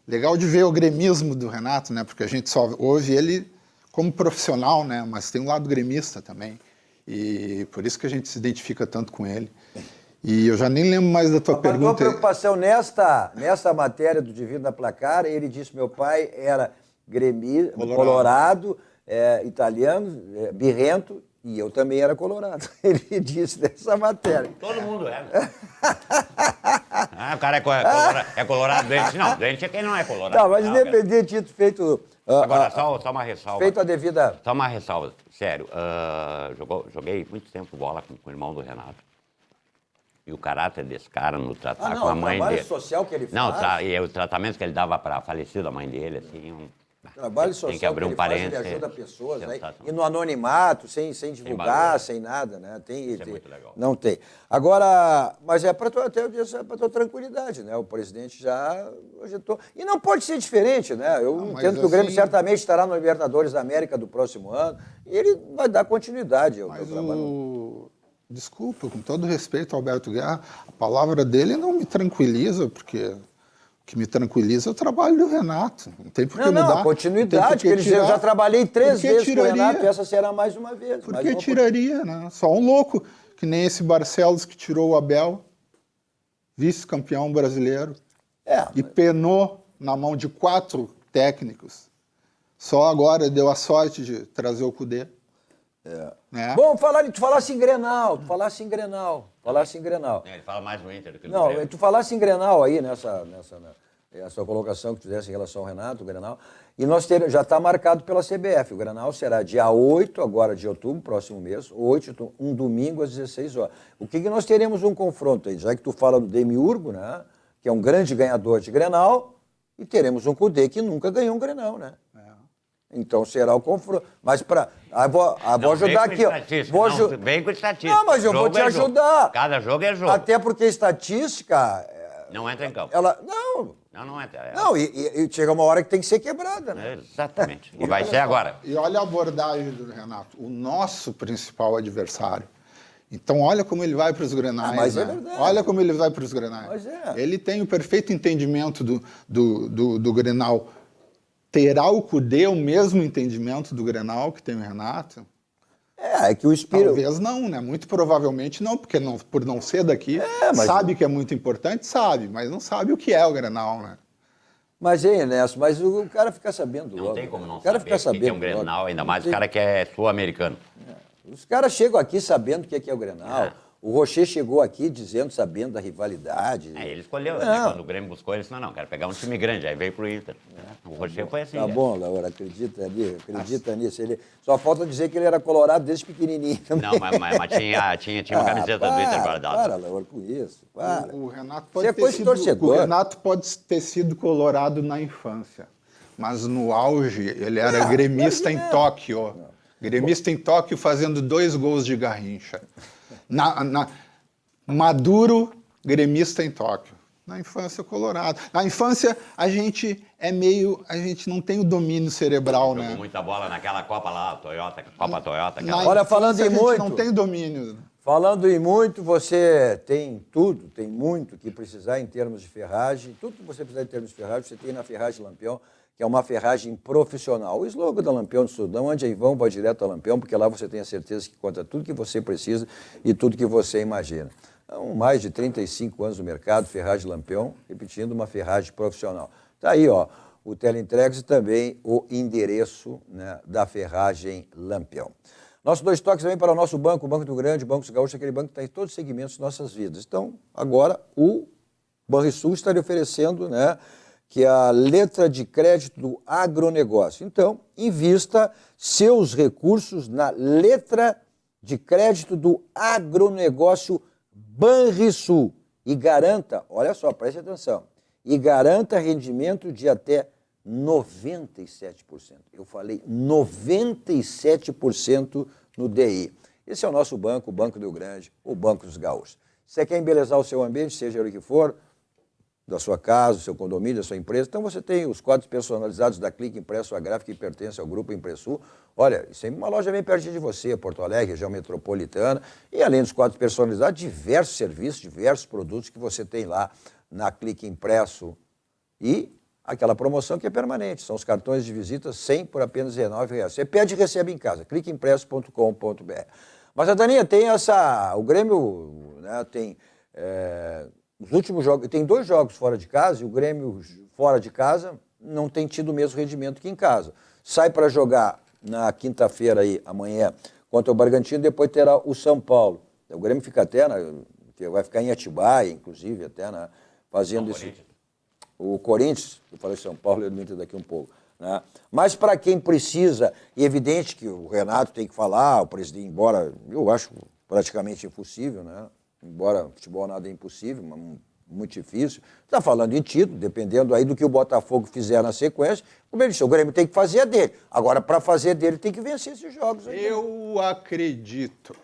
legal de ver o gremismo do Renato, né? Porque a gente só ouve ele como profissional, né? Mas tem um lado gremista também. E por isso que a gente se identifica tanto com ele. E eu já nem lembro mais da tua pergunta. A preocupação nesta matéria do Divino da Placar, ele disse que meu pai era colorado, italiano, birrento, e eu também era colorado. Ele disse nessa matéria. Todo mundo é. O cara é colorado, doente. Não, doente é quem não é colorado. Tá, mas independente disso, feito... Agora, só uma ressalva. Feito a devida... Só uma ressalva, sério. Joguei muito tempo bola com o irmão do Renato. E o caráter desse cara no tratar com a mãe dele. O trabalho social que ele faz. Não, e o tratamento que ele dava para a falecida mãe dele, assim. Trabalho social tem que abrir que ele parênteses. faz, ele ajuda pessoas, né? E no anonimato, sem divulgar, sem nada, né? Isso é muito legal. Não tem. Agora, mas é para tua tranquilidade, né? O presidente já agitou. E não pode ser diferente, né? Eu entendo que o Grêmio certamente estará no Libertadores da América do próximo ano e ele vai dar continuidade ao trabalho. Desculpa, com todo respeito ao Alberto Guerra, a palavra dele não me tranquiliza, porque o que me tranquiliza é o trabalho do Renato. Não tem por que mudar. Não, continuidade, que ele já trabalhei 3 vezes com o Renato e essa será mais uma vez. Por que tiraria, né? Só um louco, que nem esse Barcelos que tirou o Abel, vice-campeão brasileiro, e penou na mão de 4 técnicos. Só agora deu a sorte de trazer o Cudê. Né? Bom, tu falasse em Grenal. Ele fala mais no Inter do que no Grêmio. Grêmio. Tu falasse em Grenal aí, nessa colocação que tu fizesse em relação ao Renato, o Grenal. E já está marcado pela CBF. O Grenal será dia 8 agora de outubro, próximo mês, 8, um domingo às 16 horas. O que nós teremos um confronto aí? Já que tu fala do Demiurgo, né? Que é um grande ganhador de Grenal, e teremos um Cudê que nunca ganhou um Grenal, né? Então será o confronto. Mas vou ajudar aqui, ó. Vem com estatística. Não, mas eu vou te ajudar. Cada jogo é jogo. Até porque estatística... Não entra em campo. Não entra. Não, e chega uma hora que tem que ser quebrada, né? Exatamente. E vai ser agora. E olha a abordagem do Renato. O nosso principal adversário. Então, olha como ele vai para os Grenais. Mas é verdade. Olha como ele vai para os Grenais. Ele tem o perfeito entendimento do Grenal. Terá o Cudê o mesmo entendimento do Grenal que tem o Renato? É que o espírito... Talvez não, né? Muito provavelmente não, porque por não ser daqui, sabe que é muito importante, sabe, mas não sabe o que é o Grenal, né? Mas, Ernesto, mas o cara fica sabendo logo. Não tem como não o cara saber fica o que é um Grenal, ainda mais o cara que é sul-americano. Os caras chegam aqui sabendo o que é o Grenal. O Rocher chegou aqui dizendo, sabendo da rivalidade. Ele escolheu, né? Quando o Grêmio buscou, ele disse, não, quero pegar um time grande. Aí veio pro Inter. O Rocher foi assim. Tá bom, Laura, acredita nisso. Ele, só falta dizer que ele era colorado desde pequenininho também. Não, mas tinha uma camiseta do Inter guardada. Para, Laura, com isso. Para. O Renato pode ter sido colorado na infância, mas no auge ele era gremista em Tóquio. Gremista em Tóquio fazendo 2 gols de Garrincha. Maduro, gremista em Tóquio. Na infância, colorado. Na infância, a gente não tem o domínio cerebral, né? Jogou muita bola naquela Copa lá, Copa Toyota. Olha, falando em muito... não tem domínio. Falando em muito, você tem tudo, tem muito que precisar em termos de ferragem. Tudo que você precisar em termos de ferragem, você tem na Ferragem Lampião, que é uma ferragem profissional. O slogan da Lampião do Sudão, onde aí vão, vai direto a Lampião, porque lá você tem a certeza que conta tudo que você precisa e tudo que você imagina. Então, mais de 35 anos no mercado, Ferragem Lampião, repetindo, uma ferragem profissional. Está aí, ó, o teleentregas e também o endereço, né, da Ferragem Lampião. Nossos 2 toques também para o nosso banco, o Banco do Grande, o Banco dos Gaúchos, aquele banco que está em todos os segmentos de nossas vidas. Então, agora, o Banrisul está lhe oferecendo, né, que é a letra de crédito do agronegócio. Então, invista seus recursos na letra de crédito do agronegócio Banrisul e garanta, olha só, preste atenção, e garanta rendimento de até 97%. Eu falei 97% no DI. Esse é o nosso banco, o Banco do Grande, o Banco dos Gaúchos. Você quer embelezar o seu ambiente, seja o que for, da sua casa, do seu condomínio, da sua empresa, então você tem os quadros personalizados da Clique Impresso, a gráfica que pertence ao Grupo Impressul. Olha, sempre uma loja bem pertinho de você, Porto Alegre, região metropolitana, e além dos quadros personalizados, diversos serviços, diversos produtos que você tem lá na Clique Impresso. E aquela promoção que é permanente, são os cartões de visita 100 por apenas R$19. Você pede e recebe em casa, cliqueimpresso.com.br. Mas a Daninha tem o Grêmio, né, tem... Os últimos jogos, tem 2 jogos fora de casa e o Grêmio fora de casa não tem tido o mesmo rendimento que em casa. Sai para jogar na quinta-feira aí, amanhã, contra o Bragantino, depois terá o São Paulo. O Grêmio fica até, vai ficar em Atibaia, inclusive, até, né, fazendo isso. O Corinthians, eu falei São Paulo, eu não entendo daqui um pouco. Né? Mas para quem precisa, e é evidente que o Renato tem que falar, o presidente, embora eu acho praticamente impossível, né? Embora futebol nada é impossível, mas muito difícil. Está falando em título, dependendo aí do que o Botafogo fizer na sequência. Como ele disse, o Grêmio tem que fazer a dele. Agora, para fazer dele, tem que vencer esses jogos. Aí. Eu acredito.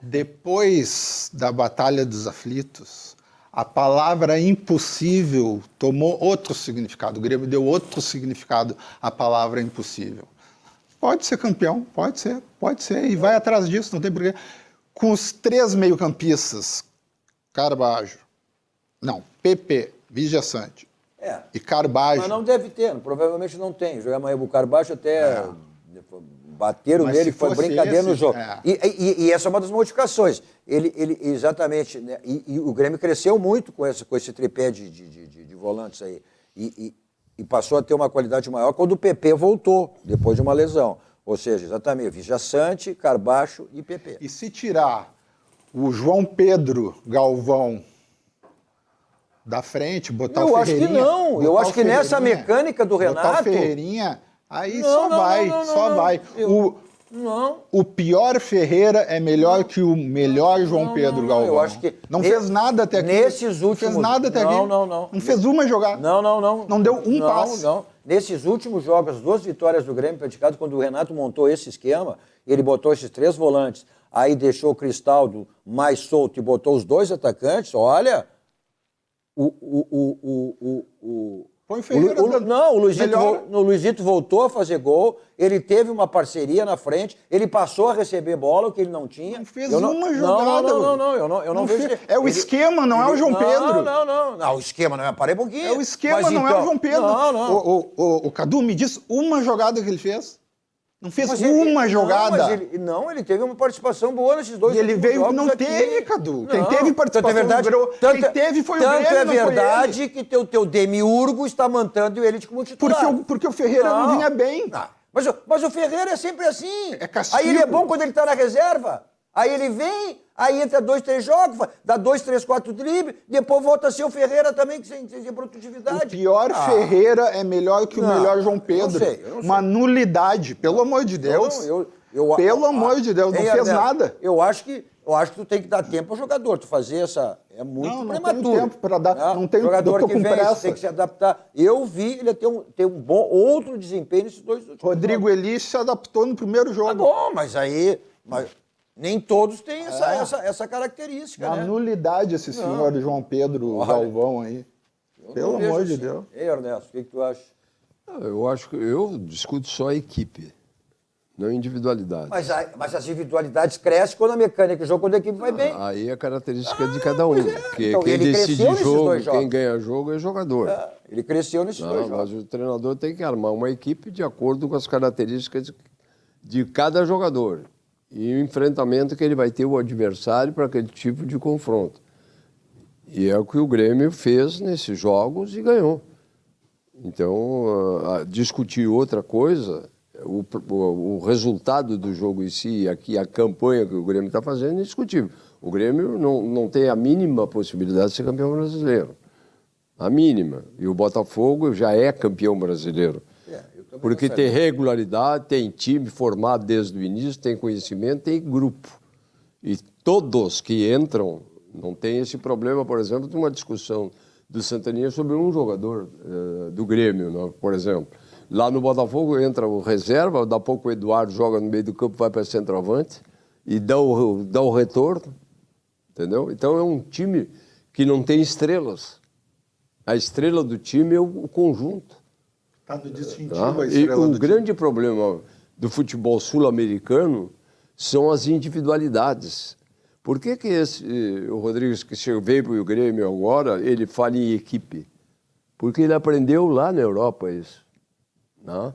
Depois da Batalha dos Aflitos, a palavra impossível tomou outro significado. O Grêmio deu outro significado à palavra impossível. Pode ser campeão, pode ser, e vai atrás disso, não tem porquê. Com os 3 meio-campistas, PP, Vigia Sante e Carbajo. Mas não deve ter, provavelmente não tem. Jogar amanhã o Carbajo até bateram nele, foi brincadeira no jogo. E essa é uma das modificações. Ele exatamente, né, e o Grêmio cresceu muito com esse tripé de volantes aí. E passou a ter uma qualidade maior quando o PP voltou, depois de uma lesão. Ou seja, exatamente, Vigia Sante, Carbacho e PP. E se tirar o João Pedro Galvão da frente, botar o Ferreirinha... Eu acho que não. Eu acho que nessa mecânica do Renato... Botar o Ferreirinha, aí só vai. O pior Ferreira é melhor que o melhor João Pedro Galvão. Eu acho que... Não fez nada até aqui. Nesses últimos... Fez nada até aqui. Não fez uma jogada. Não deu um passe. Nesses últimos jogos, as 2 vitórias do Grêmio praticadas, quando o Renato montou esse esquema, ele botou esses 3 volantes, aí deixou o Cristaldo mais solto e botou os 2 atacantes, olha... Põe o Ferreira. O Luizito voltou a fazer gol, ele teve uma parceria na frente, ele passou a receber bola, o que ele não tinha. Não fez uma jogada. Eu não vejo. É o esquema, não é o João Pedro. Não, o esquema não é. Parei um pouquinho. É o esquema, não é o João Pedro. O Cadu me diz uma jogada que ele fez. Não fez uma jogada. Ele teve uma participação boa nesses 2 jogos. E ele veio, não teve, Cadu. Quem teve participação quem teve foi o Grêmio, tanto é verdade que teu demiurgo está mantendo ele como titular. Porque o Ferreira não vinha bem. Mas o Ferreira é sempre assim. É castigo. Aí ele é bom quando ele está na reserva. Aí ele vem, aí entra 2, 3 jogos, dá 2, 3, 4 dribles, depois volta a ser o Ferreira também, que sem produtividade. O pior Ferreira é melhor que o melhor João Pedro. Eu não sei. Uma nulidade, pelo amor de Deus. Pelo amor de Deus, não fez nada. Eu acho que tu tem que dar tempo ao jogador, tu fazer essa... É muito prematuro. Não tem tempo para dar, não tem jogador que com vem, pressa. tem que se adaptar. Eu vi ele ter um bom outro desempenho nesses 2 últimos Rodrigo jogos. Elis se adaptou no primeiro jogo. Tá bom, mas nem todos têm essa característica, Uma nulidade esse senhor João Pedro Galvão aí. Pelo amor de Deus. Ei, Ernesto, o que tu acha? Eu discuto só a equipe, não individualidade. Mas as individualidades crescem quando a mecânica joga, quando a equipe vai bem. Aí é a característica de cada um. Porque Então, quem ele decide cresceu nesses jogo, 2 jogos. quem ganha jogo é jogador. Ele cresceu nesses 2 jogos. Mas o treinador tem que armar uma equipe de acordo com as características de cada jogador. E o enfrentamento que ele vai ter o adversário para aquele tipo de confronto. E é o que o Grêmio fez nesses jogos e ganhou. Então, discutir outra coisa, o resultado do jogo em si, aqui a campanha que o Grêmio está fazendo é indiscutível. O Grêmio não tem a mínima possibilidade de ser campeão brasileiro. A mínima. E o Botafogo já é campeão brasileiro. Porque tem regularidade, tem time formado desde o início, tem conhecimento, tem grupo. E todos que entram não tem esse problema, por exemplo, de uma discussão do Santaninha sobre um jogador do Grêmio, né? Por exemplo. Lá no Botafogo entra o reserva, daqui a pouco o Eduardo joga no meio do campo, vai para centroavante e dá o retorno, entendeu? Então é um time que não tem estrelas. A estrela do time é o conjunto. Está no distintivo a estrela do time. O grande problema do futebol sul-americano são as individualidades. Por que o Rodrigues, que veio para o Grêmio agora, ele fala em equipe? Porque ele aprendeu lá na Europa isso. Né?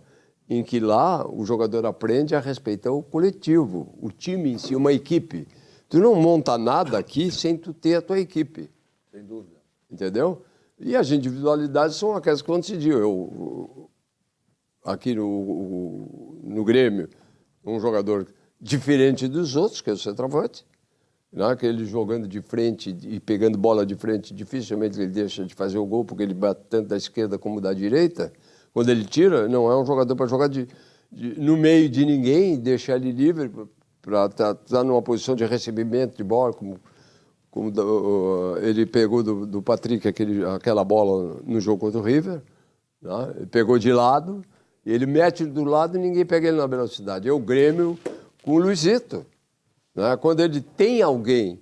Em que lá o jogador aprende a respeitar o coletivo, o time em si, uma equipe. Tu não monta nada aqui sem tu ter a tua equipe. Sem dúvida. Entendeu? E as individualidades são aquelas que decidiu. Aqui no Grêmio, um jogador diferente dos outros, que é o centroavante, né? Aquele jogando de frente e pegando bola de frente, dificilmente ele deixa de fazer o gol, porque ele bate tanto da esquerda como da direita. Quando ele tira, não é um jogador para jogar no meio de ninguém, deixar ele livre para estar numa posição de recebimento de bola, como ele pegou do Patrick aquela bola no jogo contra o River, né? Ele pegou de lado, e ele mete do lado e ninguém pega ele na velocidade. É o Grêmio com o Luizito. Né? Quando ele tem alguém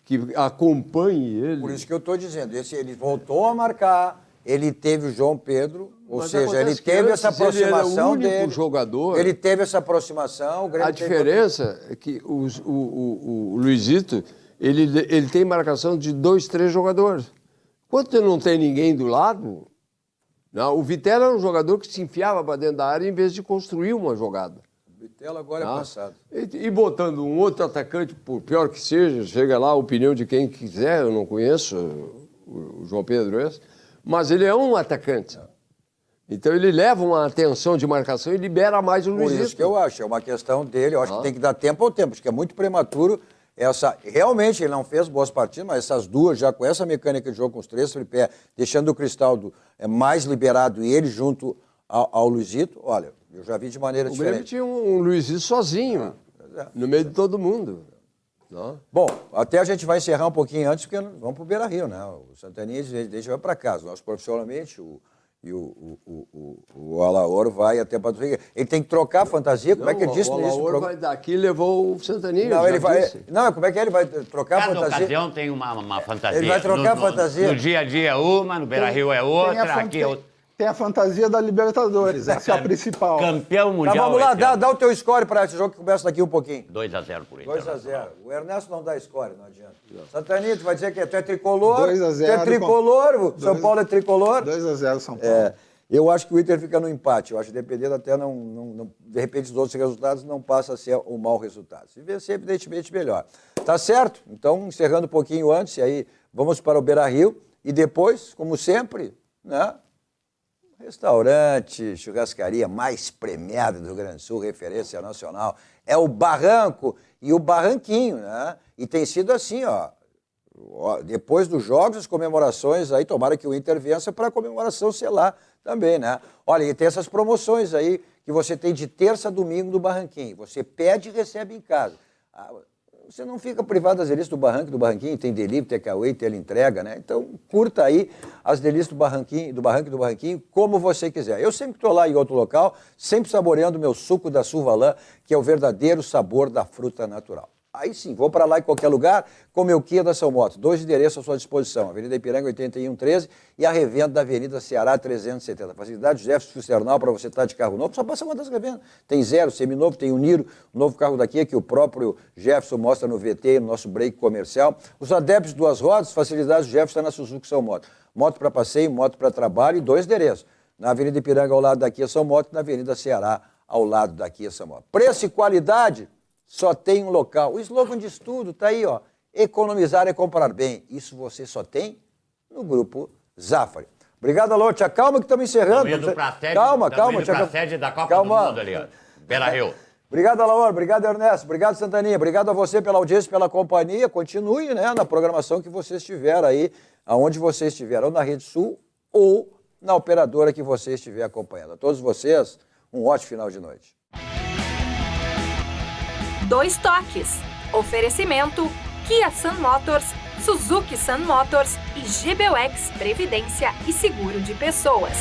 que acompanhe ele... Por isso que eu estou dizendo, ele voltou a marcar, ele teve o João Pedro, ou seja, ele teve essa aproximação dele. Ele era o único jogador. Ele teve essa aproximação. A diferença é que o Luizito, ele tem marcação de 2, 3 jogadores. Quando não tem ninguém do lado, o Vitela era um jogador que se enfiava para dentro da área em vez de construir uma jogada. O Vitela agora é passado. E botando um outro atacante, por pior que seja, chega lá a opinião de quem quiser, eu não conheço o João Pedro esse, mas ele é um atacante. Então ele leva uma atenção de marcação e libera mais o Luizito. Por isso que eu acho, é uma questão dele, eu acho que tem que dar tempo ao tempo, acho que é muito prematuro. Realmente ele não fez boas partidas, mas essas duas, já com essa mecânica de jogo com os 3 tripé, deixando o Cristaldo mais liberado e ele junto ao Luizito, olha, eu já vi de maneira diferente. O Grêmio tinha um Luizito sozinho, no meio de todo mundo. Não? Bom, até a gente vai encerrar um pouquinho antes, porque vamos para o Beira-Rio, né? O Santaninha deixa vai para casa. Nós, profissionalmente, o Alaor vai até para Ele tem que trocar a fantasia, como é que ele disse no início? O Alaor vai daqui e levou o Santaninha. Não, ele vai. Não, como é que ele vai trocar a fantasia? Cada ocasião tem uma fantasia. Ele vai trocar a fantasia. No dia a dia é uma, no Beira-Rio é outra, aqui é outra. Tem a fantasia da Libertadores, essa é a principal. Campeão mundial. Tá, vamos lá, dá o teu score para esse jogo que começa daqui um pouquinho. 2-0 por ele. 2-0. O Ernesto não dá score, não adianta. Santaninha, tu vai dizer que tu é tricolor. 2-0. Tu é tricolor, São Paulo é tricolor. 2-0 São Paulo. Eu acho que o Inter fica no empate. Eu acho que dependendo até não de repente, os outros resultados não passa a ser um mau resultado. Se vencer, evidentemente, melhor. Tá certo? Então, encerrando um pouquinho antes, e aí vamos para o Beira-Rio. E depois, como sempre, né? Restaurante, churrascaria mais premiada do Rio Grande do Sul, referência nacional, é o Barranco e o Barranquinho, né? E tem sido assim, ó, depois dos jogos, as comemorações aí, tomara que o Inter vença para a comemoração ser lá também, né? Olha, e tem essas promoções aí que você tem de terça a domingo do Barranquinho. Você pede e recebe em casa. Você não fica privado das delícias do Barranco e do Barranquinho, tem delivery, takeaway, teleentrega, né? Então, curta aí as delícias do Barranco e do Barranquinho, como você quiser. Eu sempre estou lá em outro local, sempre saboreando o meu suco da Survalã, que é o verdadeiro sabor da fruta natural. Aí sim, vou para lá em qualquer lugar com o meu Kia da São Motos. 2 endereços à sua disposição. Avenida Ipiranga 8113 e a revenda da Avenida Ceará 370. Facilidade Jefferson Fusternal para você estar de carro novo. Só passa uma das revendas. Tem zero, seminovo, tem o Niro, o novo carro daqui que o próprio Jefferson mostra no VT, no nosso break comercial. Os adeptos de 2 rodas, facilidade Jefferson na Suzuki São Motos. Moto para passeio, moto para trabalho e 2 endereços. Na Avenida Ipiranga ao lado da Kia São Motos e na Avenida Ceará ao lado da Kia São Motos. Preço e qualidade? Só tem um local. O slogan diz tudo, tá aí, ó. Economizar é comprar bem. Isso você só tem no Grupo Zafari. Obrigado, Alô. Tia, calma que estamos encerrando. Calma, tia. Sede da Copa do Mundo ali, ó. Beira-Rio. Obrigado, Alaor. Obrigado, Ernesto. Obrigado, Santaninha. Obrigado a você pela audiência, pela companhia. Continue, né, na programação que você estiver aí, aonde você estiver, ou na Rede Sul ou na operadora que você estiver acompanhando. A todos vocês, um ótimo final de noite. 2 toques. Oferecimento Kia Sun Motors, Suzuki Sun Motors e GBUX Previdência e Seguro de Pessoas.